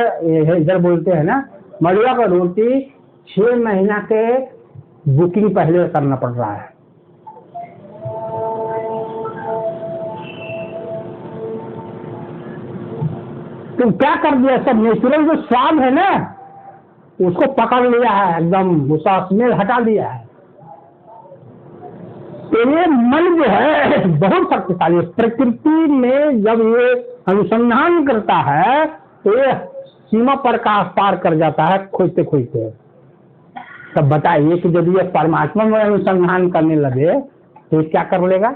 इधर बोलते हैं ना, मड़ुआ का रोटी 6 महीना के बुकिंग पहले करना पड़ रहा है। तो क्या कर दिया? सब नेचुरल जो स्वाद है ना उसको पकड़ लिया है, एकदम उसका स्मेल हटा दिया है। तो ये मन जो है बहुत शक्तिशाली है। प्रकृति में जब ये अनुसंधान करता है तो ये सीमा पर का पार कर जाता है, खोजते खोजते। तब बताइए कि जब ये परमात्मा में अनुसंधान करने लगे तो ये क्या कर लेगा?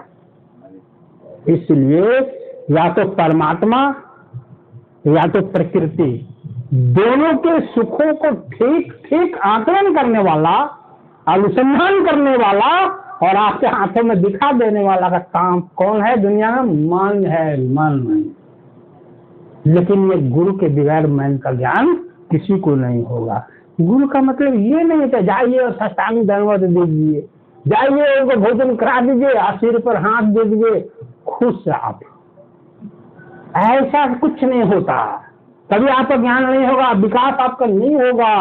इसलिए या तो परमात्मा या तो प्रकृति, दोनों के सुखों को ठीक ठीक आकलन करने वाला, अनुसंधान करने वाला और आपके हाथों में दिखा देने वाला का काम कौन है दुनिया में? मन है, मन। लेकिन ये गुरु के बगैर मन का ज्ञान किसी को नहीं होगा। गुरु का मतलब ये नहीं है जाइए और साष्टांग दंडवत दीजिए, जाइए उनको भोजन करा दीजिए, सिर पर हाथ दे दीजिए, खुश आप। ऐसा कुछ नहीं होता, तभी आपका ज्ञान नहीं होगा, विकास आपका नहीं होगा।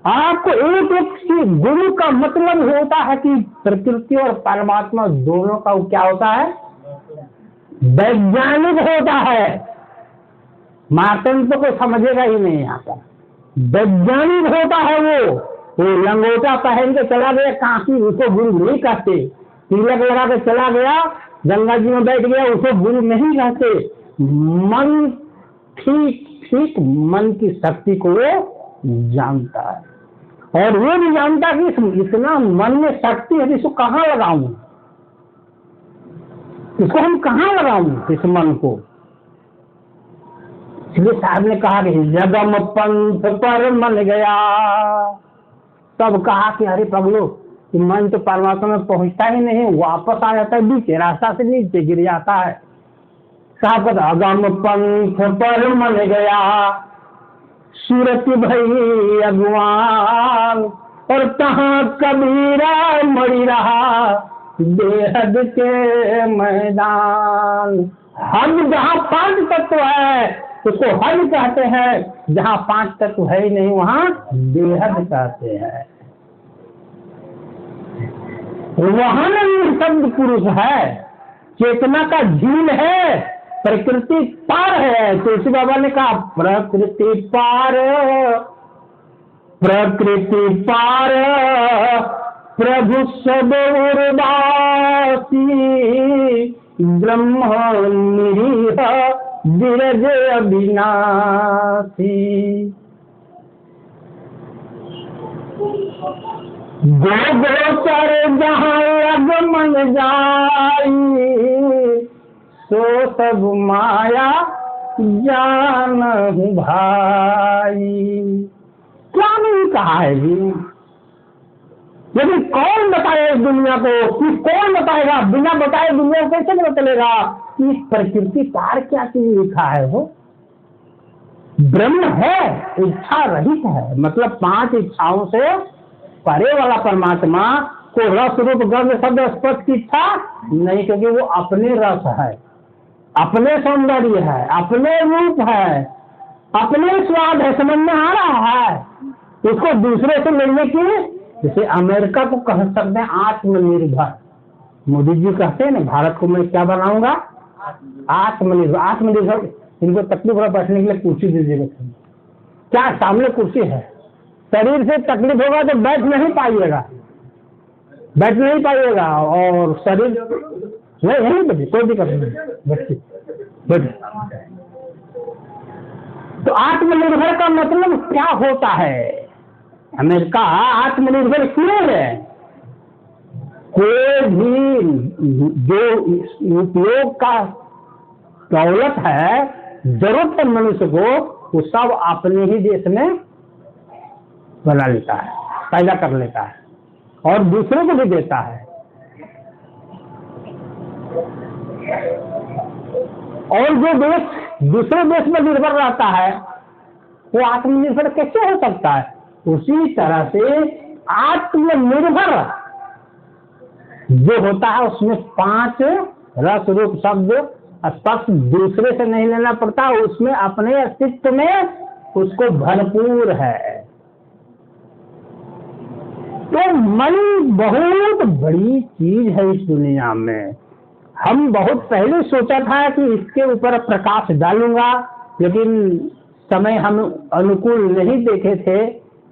आपको एक एक गुरु का मतलब होता है कि प्रकृति और परमात्मा दोनों का क्या होता है? वैज्ञानिक होता है। मातंत्र को समझेगा ही नहीं यहाँ पर, वैज्ञानिक होता है। वो लंगोटा पहन के चला गया काशी, उसको गुरु नहीं कहते। तिलक लगा के चला गया, गंगा जी में बैठ गया, उसको गुरु नहीं कहते। मन ठीक ठीक मन की शक्ति को वो जानता है, और वो भी जानता है कि इतना मन में शक्ति है, इसको कहाँ लगाऊं, इसको हम कहाँ लगाऊं इस मन को। इसलिए साहब ने कहा कि जगम पंथ पर मन गया। तब कहा कि अरे पगलो, मन तो परमात्मा में पहुंचता ही नहीं, वापस आ जाता है, बीच रास्ता से नीचे गिर जाता है। साहब का अगम पंथ पर मन गया, सूरत भई अगवान, और तहाँ कबीरा मरी रहा बेहद के मैदान। हद जहाँ 5 तत्व है उसको हद कहते हैं, जहाँ 5 तत्व है ही नहीं वहाँ बेहद कहते हैं। वहाँ नहीं शब्द पुरुष है, चेतना का झील है, प्रकृति पार है। तुलसी बाबा ने कहा प्रकृति पार, प्रकृति पार प्रभु सब उर्वासी, ब्रह्म निरीह धीरज अविनाशी। गो गोचर जहाँ अगमन जाई, सो सब माया जानहु भाई। क्या नहीं कहा है जी, लेकिन कौन बताए इस दुनिया को कि कौन बताएगा? बिना बताए दुनिया को कैसे पता चलेगा कि इस प्रकृति पार क्या चीज लिखा है? वो ब्रह्म है, इच्छा रहित है, मतलब 5 इच्छाओं से परे वाला परमात्मा को रस रूप गंध शब्द स्पर्श की इच्छा नहीं, क्योंकि वो अपने रस है, अपने सौंदर्य है, अपने रूप है, अपने स्वाद है। समझ में आ रहा है? उसको दूसरे से लेने की, जैसे अमेरिका को कह सकते हैं आत्मनिर्भर। मोदी जी कहते हैं ना भारत को मैं क्या बनाऊंगा? आत्मनिर्भर। आत्मनिर्भर इनको तकलीफ हो बैठने के लिए कुर्सी दीजिएगा। क्या सामने कुर्सी है? शरीर से तकलीफ होगा तो बैठ नहीं पाइएगा, बैठ नहीं पाइएगा। और शरीर नहीं बैठे, कोई दिक्कत नहीं, बैठिए। तो आत्मनिर्भर का मतलब क्या होता है? अमेरिका आत्मनिर्भर क्यों है? कोई भी जो उपयोग का दौलत है, जरूरत है मनुष्य को, वो सब अपने ही देश में बना लेता है, पैदा कर लेता है और दूसरों को भी देता है। और जो देश दूसरे देश में निर्भर रहता है वो आत्मनिर्भर कैसे हो सकता है? उसी तरह से आत्मनिर्भर जो होता है उसमें 5 रस रूप शब्द स्पर्श दूसरे से नहीं लेना पड़ता, उसमें अपने अस्तित्व में उसको भरपूर है। तो मन बहुत बड़ी चीज है इस दुनिया में। हम बहुत पहले सोचा था कि इसके ऊपर प्रकाश डालूंगा, लेकिन समय हम अनुकूल नहीं देखे थे,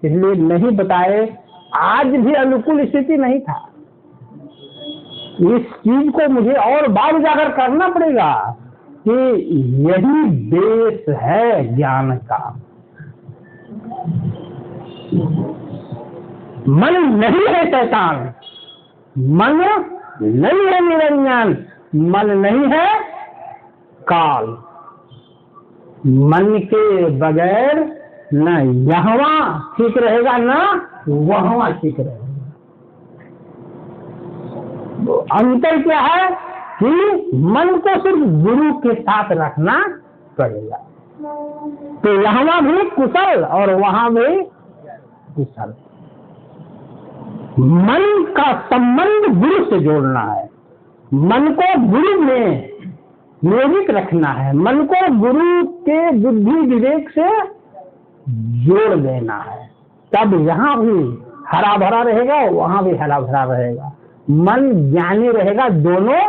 इसलिए नहीं बताए। आज भी अनुकूल स्थिति नहीं था। इस चीज को मुझे और बार उजागर करना पड़ेगा कि यही देश है ज्ञान का। मन नहीं है शैतान, मन नहीं है निरंजन, मन नहीं है काल। मन के बगैर न यहाँ ठीक रहेगा न वहाँ ठीक रहेगा। अंतर क्या है कि मन को सिर्फ गुरु के साथ रखना पड़ेगा, तो यहाँ भी कुशल और वहाँ भी कुशल। मन का संबंध गुरु से जोड़ना है, मन को गुरु में नियोजित रखना है, मन को गुरु के बुद्धि विवेक से जोड़ देना है, तब यहाँ भी हरा भरा रहेगा, वहाँ भी हरा भरा रहेगा। मन ज्ञानी रहेगा दोनों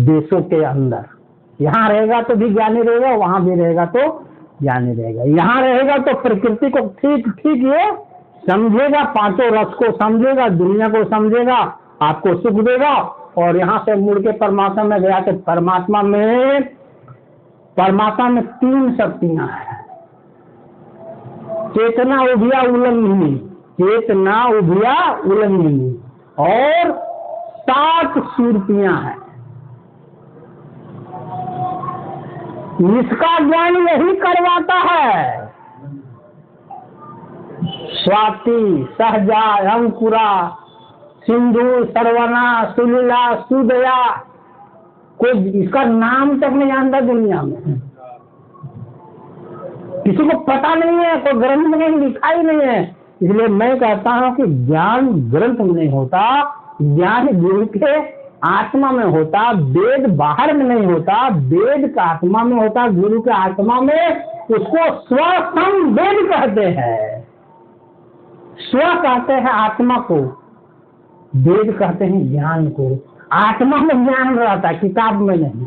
देशों के अंदर, यहाँ रहेगा तो भी ज्ञानी रहेगा, वहाँ भी रहेगा तो ज्ञानी रहेगा। यहाँ रहेगा तो प्रकृति को ठीक ठीक ये समझेगा, 5 रस को समझेगा, दुनिया को समझेगा, आपको सुख देगा। और यहाँ से मुड़ के परमात्मा में गया तो परमात्मा में 3 शक्तियां हैं। चेतना उभिया उल्लंघनी, चेतना उभिया उल्लंघनी, और 7 सुरतियां हैं। इसका ज्ञान यही करवाता है। स्वाति, सहजा, अंकुरा, सिंधु, सरवना, सुलीला, सुदया, कोई इसका नाम तक नहीं जानता दुनिया में, किसी को पता नहीं है, कोई ग्रंथ में लिखा ही नहीं है। इसलिए मैं कहता हूँ कि ज्ञान ग्रंथ में नहीं होता, ज्ञान गुरु के आत्मा में होता, वेद बाहर में नहीं होता, वेद का आत्मा में होता, गुरु के आत्मा में। उसको स्वसम वेद कहते हैं, स्व कहते हैं आत्मा को, वेद कहते हैं ज्ञान को। आत्मा में ज्ञान रहता है, किताब में नहीं।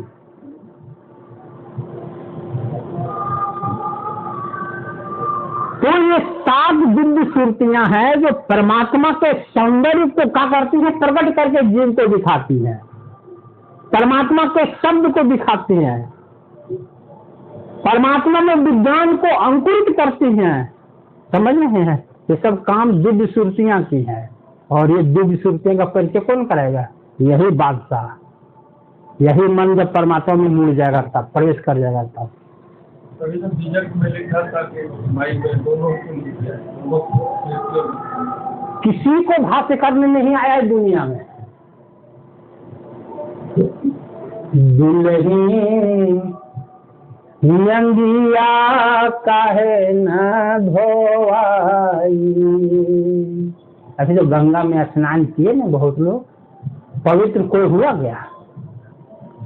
तो ये 7 दिव्य सुरतियां हैं जो परमात्मा के सौंदर्य को क्या करती है, प्रकट करके जीव को दिखाती हैं, परमात्मा के शब्द को दिखाती हैं। परमात्मा में विज्ञान को अंकुरित करती हैं, समझ रहे हैं। ये सब काम दिव्य सुरतियां की हैं, और ये दिव्य सुरतियों का परिचय कौन कराएगा? यही बादशाह, यही मन जब परमात्मा में मुड़ जाएगा तब प्रवेश कर जाएगा तब। में लिखा था कि माई में दोनों किसी को भाष्य करने नहीं आया है दुनिया में। दुल्हिया काहे न धोवाई। अभी जो गंगा में स्नान किए ना बहुत लोग, पवित्र कोई हुआ गया?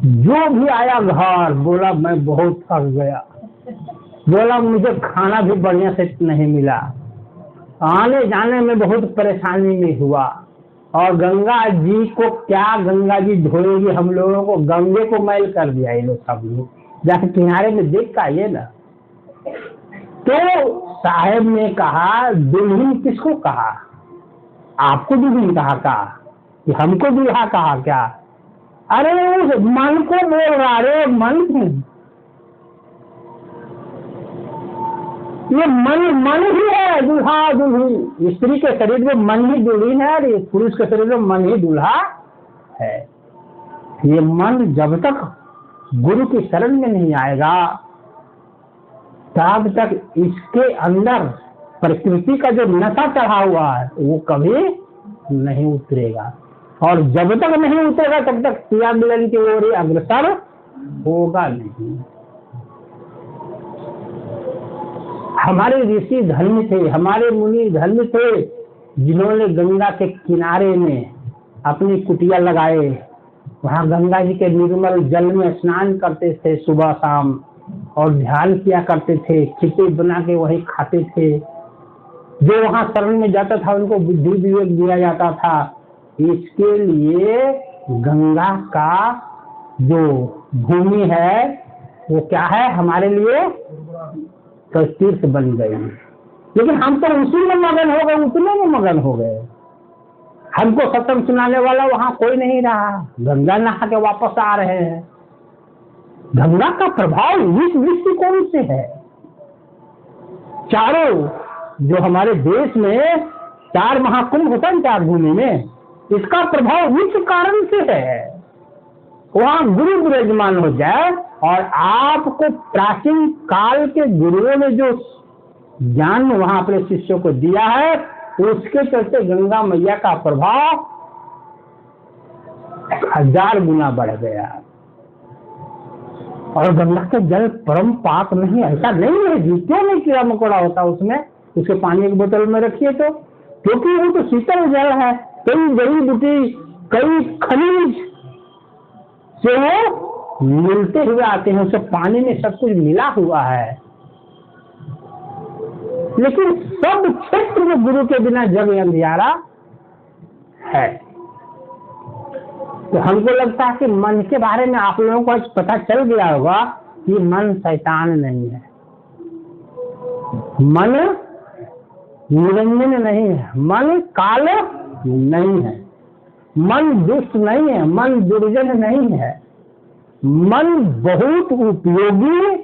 जो भी आया घर बोला मैं बहुत थक गया, बोला मुझे खाना भी बढ़िया से नहीं मिला, आने जाने में बहुत परेशानी में हुआ, और गंगा जी को क्या गंगा जी धोएगी? हम लोगों को गंगे को मैल कर दिया ये लोग, सब लोग जाके किनारे में देख का ये ना। तो साहेब ने कहा दुल्हन किसको कहा? आपको दुल्हन कहा कि हमको दूल्हा कहा क्या? अरे उस मन को बोल रहा, रे मन, ये मन ही है दूल्हा दुल्हन। स्त्री के शरीर में मन ही दुल्हन है, और पुरुष के शरीर में मन ही दूल्हा है। ये मन जब तक गुरु की शरण में नहीं आएगा तब तक इसके अंदर प्रकृति का जो नशा चढ़ा हुआ है वो कभी नहीं उतरेगा, और जब तक नहीं उतरेगा तब तक क्रिया मिलन की ओर अग्रसर होगा नहीं। हमारे ऋषि धर्म थे, हमारे मुनि धर्म थे, जिन्होंने गंगा के किनारे में अपनी कुटिया लगाए, वहां गंगा जी के निर्मल जल में स्नान करते थे सुबह शाम, और ध्यान किया करते थे, खिचड़ी बना के वही खाते थे। जो वहां शरण में जाता था उनको बुद्धि विवेक दिया जाता था। इसके लिए गंगा का जो भूमि है वो क्या है हमारे लिए? तो तीर्थ बन गई। लेकिन हम तो उसी में मगन हो गए, उतने में मगन हो गए। हमको सत्संग सुनाने वाला वहां कोई नहीं रहा, गंगा नहा के वापस आ रहे हैं। गंगा का प्रभाव इस दृष्टिकोण से है। चारों जो हमारे देश में 4 महाकुंभ होता है 4 भूमि में, इसका प्रभाव इस कारण से है। वहां गुरु विराजमान हो जाए, और आपको प्राचीन काल के गुरुओं ने जो ज्ञान वहां अपने शिष्यों को दिया है, उसके चलते गंगा मैया का प्रभाव 1000 गुना बढ़ गया। और गंगा का जल परम पाक नहीं, ऐसा नहीं है जी, क्यों नहीं कीड़ा मकोड़ा होता उसमें? उसके पानी की बोतल में रखिए तो, क्योंकि वो तो शीतल जल है। कई जड़ी बूटी, कई खनिज से वो मिलते हुए आते हैं, उससे पानी में सब कुछ मिला हुआ है। लेकिन सब क्षेत्र में गुरु के बिना जग अंधियारा है। तो हमको लगता है कि मन के बारे में आप लोगों को आज पता चल गया होगा कि मन शैतान नहीं है, मन निरंजन नहीं है, मन काल नहीं है, मन दुष्ट नहीं है, मन दुर्जन नहीं है। मन बहुत उपयोगी,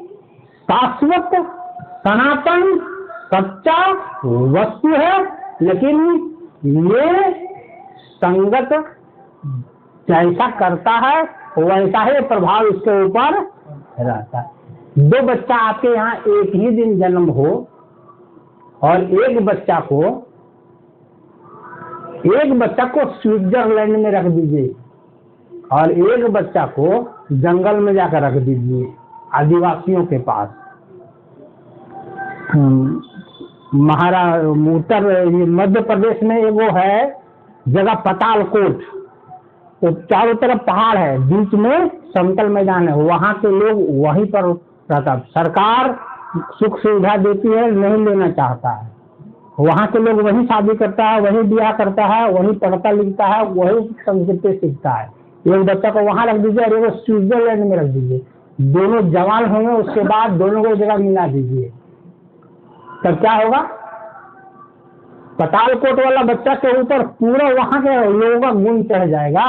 शाश्वत, सनातन, सच्चा वस्तु है। लेकिन ये संगत जैसा करता है वैसा ही प्रभाव इसके ऊपर रहता है। 2 बच्चा आपके यहाँ एक ही दिन जन्म हो, और एक बच्चा को स्विट्जरलैंड में रख दीजिए, और एक बच्चा को जंगल में जाकर रख दीजिए आदिवासियों के पास। मध्य प्रदेश में वो है जगह पतालकोट, तो चारों तरफ पहाड़ है, बीच में समतल मैदान है, वहां के लोग वहीं पर रहता। सरकार सुख सुविधा देती है, नहीं लेना चाहता है। वहां के लोग वहीं शादी करता है, वहीं ब्याह करता है, वहीं पढ़ता लिखता है, वहीं संस्कृति सीखता है। एक बच्चा को वहां रख दीजिए और एक स्विट्जरलैंड में रख दीजिए, दोनों जवान होंगे, उसके बाद दोनों को जगह मिला दीजिए, तब क्या होगा? पतालकोट वाला बच्चा के ऊपर पूरा वहां के लोगों का गुण चढ़ जाएगा,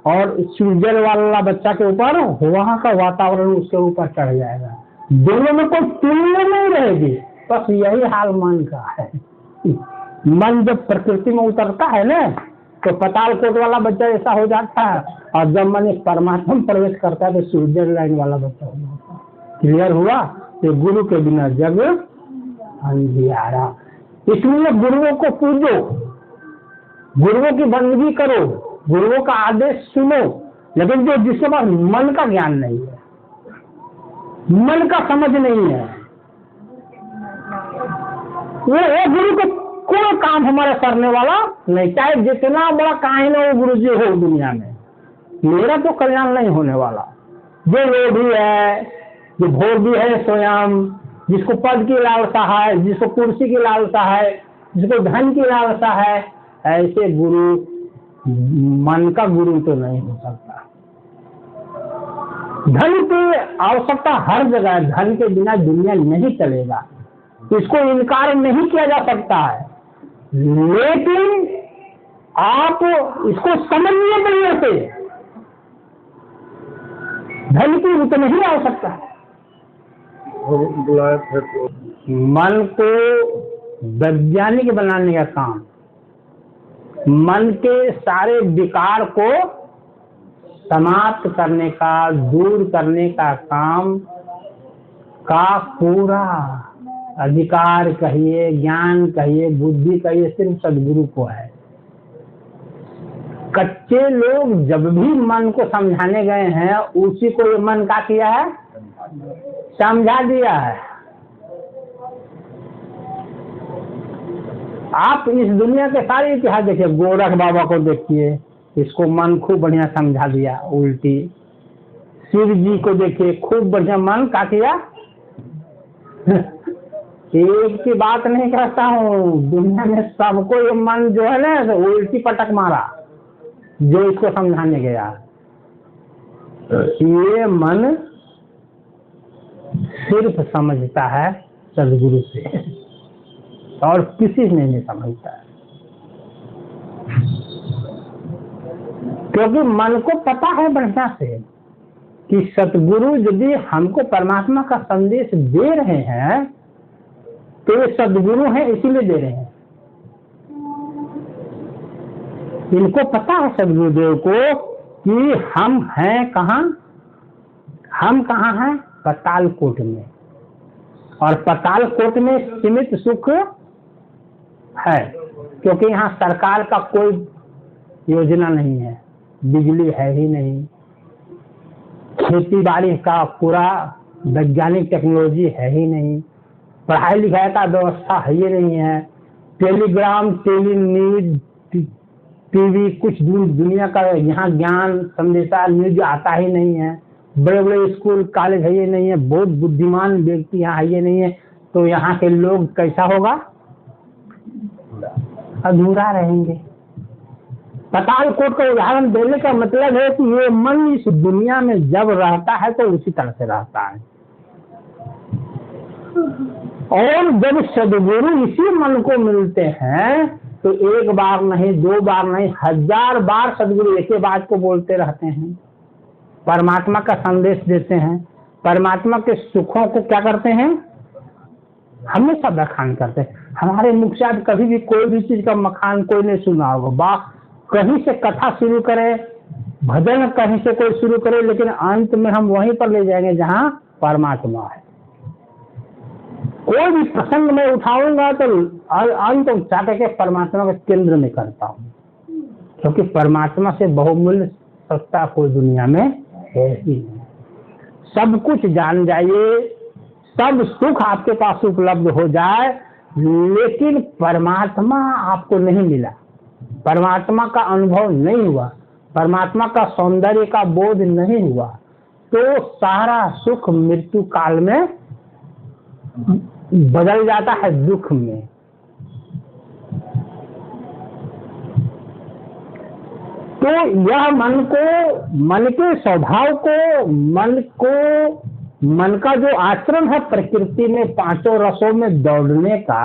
और स्विट्जरलैंड वाला बच्चा के ऊपर वहां का वातावरण उसके ऊपर चढ़ जाएगा। दोनों में कोई तुलना नहीं रहेगी। बस यही हाल मन का है। मन जब प्रकृति में उतरता है ना तो पाताल कोट वाला बच्चा ऐसा हो जाता है, और जब मन परमात्मा में प्रवेश करता है तो स्विट्जरलैंड वाला बच्चा हो जाता है। क्लियर हुआ? तो गुरु के बिना जग अंधियारा। इसलिए गुरुओं को पूजो, गुरुओं की बंदगी करो, गुरुओं का आदेश सुनो। लेकिन जो जिसके पास मन का ज्ञान नहीं है, मन का समझ नहीं है, वो गुरु को कोई काम हमारा करने वाला नहीं। चाहे जितना बड़ा काहिन वो गुरु जी हो दुनिया में, मेरा तो कल्याण नहीं होने वाला। जो लोभी है, जो भोगी है स्वयं, जिसको पद की लालसा है, जिसको कुर्सी की लालसा है, जिसको धन की लालसा है, ऐसे गुरु, मन का गुरु तो नहीं हो सकता। धन की आवश्यकता हर जगह है, धन के बिना दुनिया नहीं चलेगा, इसको इनकार नहीं किया जा सकता है। लेकिन आप इसको समझिए नहीं से, धन की उतनी ही आवश्यकता है। मन को वैज्ञानिक बनाने का काम, मन के सारे विकार को समाप्त करने का, दूर करने का काम का पूरा अधिकार कहिए, ज्ञान कहिए, बुद्धि कहिए, सिर्फ सदगुरु को है। कच्चे लोग जब भी मन को समझाने गए हैं, उसी को ये मन का किया है, समझा दिया है। आप इस दुनिया के सारे इतिहास देखिए, गोरख बाबा को देखिए, इसको मन खूब बढ़िया समझा दिया उल्टी। शिव जी को देखिए, खूब बढ़िया मन का किया। एक की बात नहीं कहता हूँ, दुनिया में सबको ये मन जो है ना तो उल्टी पटक मारा जो इसको समझाने गया। ये मन सिर्फ समझता है सदगुरु से, और किसी ने नहीं समझता है। क्योंकि मन को पता है बढ़िया से कि सतगुरु यदि हमको परमात्मा का संदेश दे रहे हैं तो ये सदगुरु हैं, इसीलिए दे रहे हैं। इनको पता है सदगुरुदेव को कि हम हैं कहाँ, हम कहाँ हैं, पाताल कोट में, और पाताल कोट में सीमित सुख है, क्योंकि यहाँ सरकार का कोई योजना नहीं है, बिजली है ही नहीं, खेती बाड़ी का पूरा वैज्ञानिक टेक्नोलॉजी है ही नहीं, पढ़ाई लिखाई का व्यवस्था है ही नहीं है, टेलीग्राम, टेली न्यूज, टीवी, कुछ दुनिया का यहाँ ज्ञान संदेशा न्यूज आता ही नहीं है, बड़े बड़े स्कूल कॉलेज है ही नहीं है, बहुत बुद्धिमान व्यक्ति यहाँ है ही नहीं है। तो यहाँ के लोग कैसा होगा, अधूरा रहेंगे। पाताल कोट का उदाहरण देने का मतलब है कि ये मन इस दुनिया में जब रहता है तो उसी तरह से रहता है, और जब सदगुरु इसी मन को मिलते हैं तो एक बार नहीं, दो बार नहीं, 1000 बार सदगुरु एक ही बात को बोलते रहते हैं, परमात्मा का संदेश देते हैं, परमात्मा के सुखों को क्या करते हैं, हमेशा बखान करते हैं। हमारे मुख से कभी भी कोई भी चीज का मखान कोई नहीं सुना होगा। कहीं से कथा शुरू करे, भजन कहीं से कोई शुरू करे, लेकिन अंत में हम वहीं पर ले जाएंगे जहाँ परमात्मा है। कोई भी प्रसंग में उठाऊंगा तो अंत चाहते के परमात्मा के केंद्र में करता हूँ, क्योंकि परमात्मा से बहुमूल्य सत्ता कोई दुनिया में है ही नहीं। सब कुछ जान जाइए, सब सुख आपके पास उपलब्ध हो जाए, लेकिन परमात्मा आपको नहीं मिला, परमात्मा का अनुभव नहीं हुआ, परमात्मा का सौंदर्य का बोध नहीं हुआ, तो सारा सुख मृत्यु काल में बदल जाता है दुख में। तो यह मन को, मन के स्वभाव को, मन का जो आचरण है प्रकृति में पांचों रसों में दौड़ने का,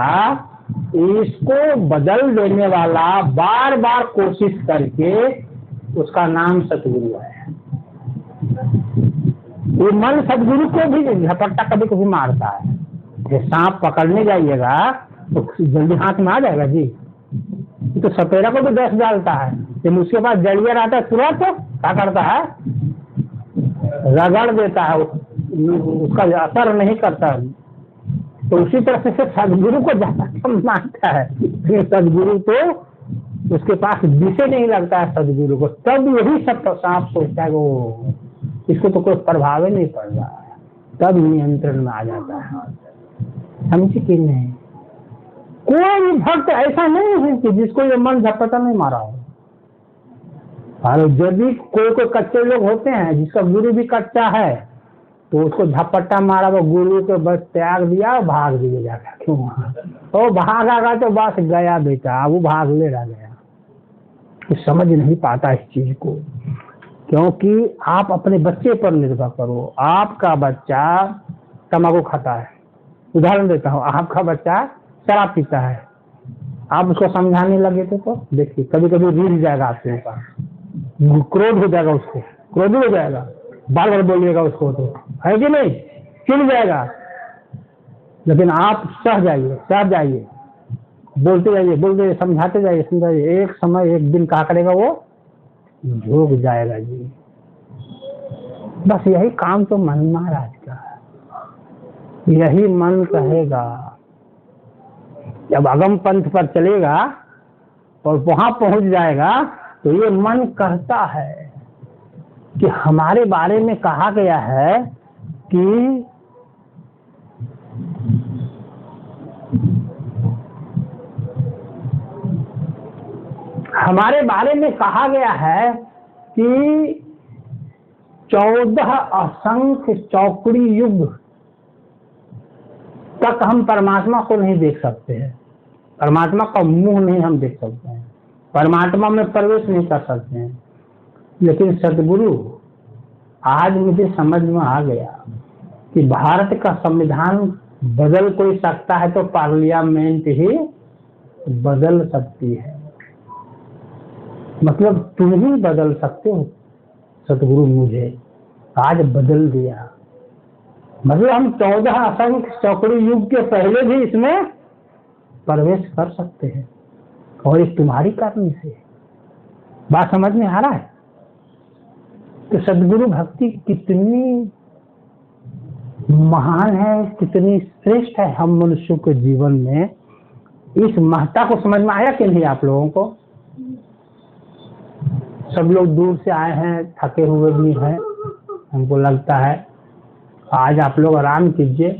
इसको बदल देने वाला बार बार कोशिश करके उसका नाम सतगुरु है। ये मन सदगुरु को भी झपट्टा कभी कभी मारता है। ये सांप पकड़ने जाइएगा तो जल्दी हाथ में आ जाएगा जी, तो सपेरा को भी डस डालता है, लेकिन उसके पास जड़िया रहता है, तुरंत क्या करता है, रगड़ देता है, उसका असर नहीं करता। तो उसी तरह से सदगुरु को ज्यादा मानता है, सदगुरु तो उसके पास विषय नहीं लगता है सदगुरु को, तब यही सब सांप सोचता है वो इसको तो कोई प्रभाव ही नहीं पड़ रहा है, तब नियंत्रण में आ जाता है। समझे कि नहीं? कोई भी भक्त ऐसा नहीं है कि जिसको ये मन झपटा नहीं मारा हो। और यदि कोई कच्चे लोग होते हैं जिसका गुरु भी कच्चा है तो उसको झपट्टा मारा, वो गुरु को बस त्याग दिया और भाग दिए जाकर, क्यों वो भागा तो बस गया बेटा, वो भाग ले रह गया। कुछ समझ नहीं पाता इस चीज को, क्योंकि आप अपने बच्चे पर निर्भर करो। आपका बच्चा तंबाकू खाता है, उदाहरण देता हूँ, आपका बच्चा शराब पीता है, आप उसको समझाने लगे तो देखिए कभी कभी रीढ़ जाएगा आपके ऊपर, क्रोध हो जाएगा, उसको क्रोध हो जाएगा, बार बार बोलिएगा उसको तो है कि नहीं, चिढ़ जाएगा। लेकिन आप सह जाइए, बोलते जाइए, समझाते जाइए, एक समय एक दिन क्या करेगा, वो झुक जाएगा जी। बस यही काम तो मन महाराज का है। यही मन कहेगा, जब अगम पंथ पर चलेगा और वहां पहुंच जाएगा तो ये मन कहता है कि हमारे बारे में कहा गया है कि कि 14 असंख्य चौकड़ी युग तक हम परमात्मा को नहीं देख सकते हैं, परमात्मा का मुंह नहीं हम देख सकते हैं, परमात्मा में प्रवेश नहीं कर सकते हैं। लेकिन सदगुरु आज मुझे समझ में आ गया कि भारत का संविधान बदल कोई सकता है तो पार्लियामेंट ही बदल सकती है, मतलब तुम ही बदल सकते हो। सदगुरु मुझे आज बदल दिया, मतलब हम 14 असंख्य चौकड़ी युग के पहले भी इसमें प्रवेश कर सकते हैं, और इस तुम्हारी करनी से। बात समझ में आ रहा है? तो सदगुरु भक्ति कितनी महान है, कितनी श्रेष्ठ है हम मनुष्यों के जीवन में, इस महत्ता को समझ में आया कि नहीं आप लोगों को? सब लोग दूर से आए हैं, थके हुए भी हैं, हमको लगता है आज आप लोग आराम कीजिए,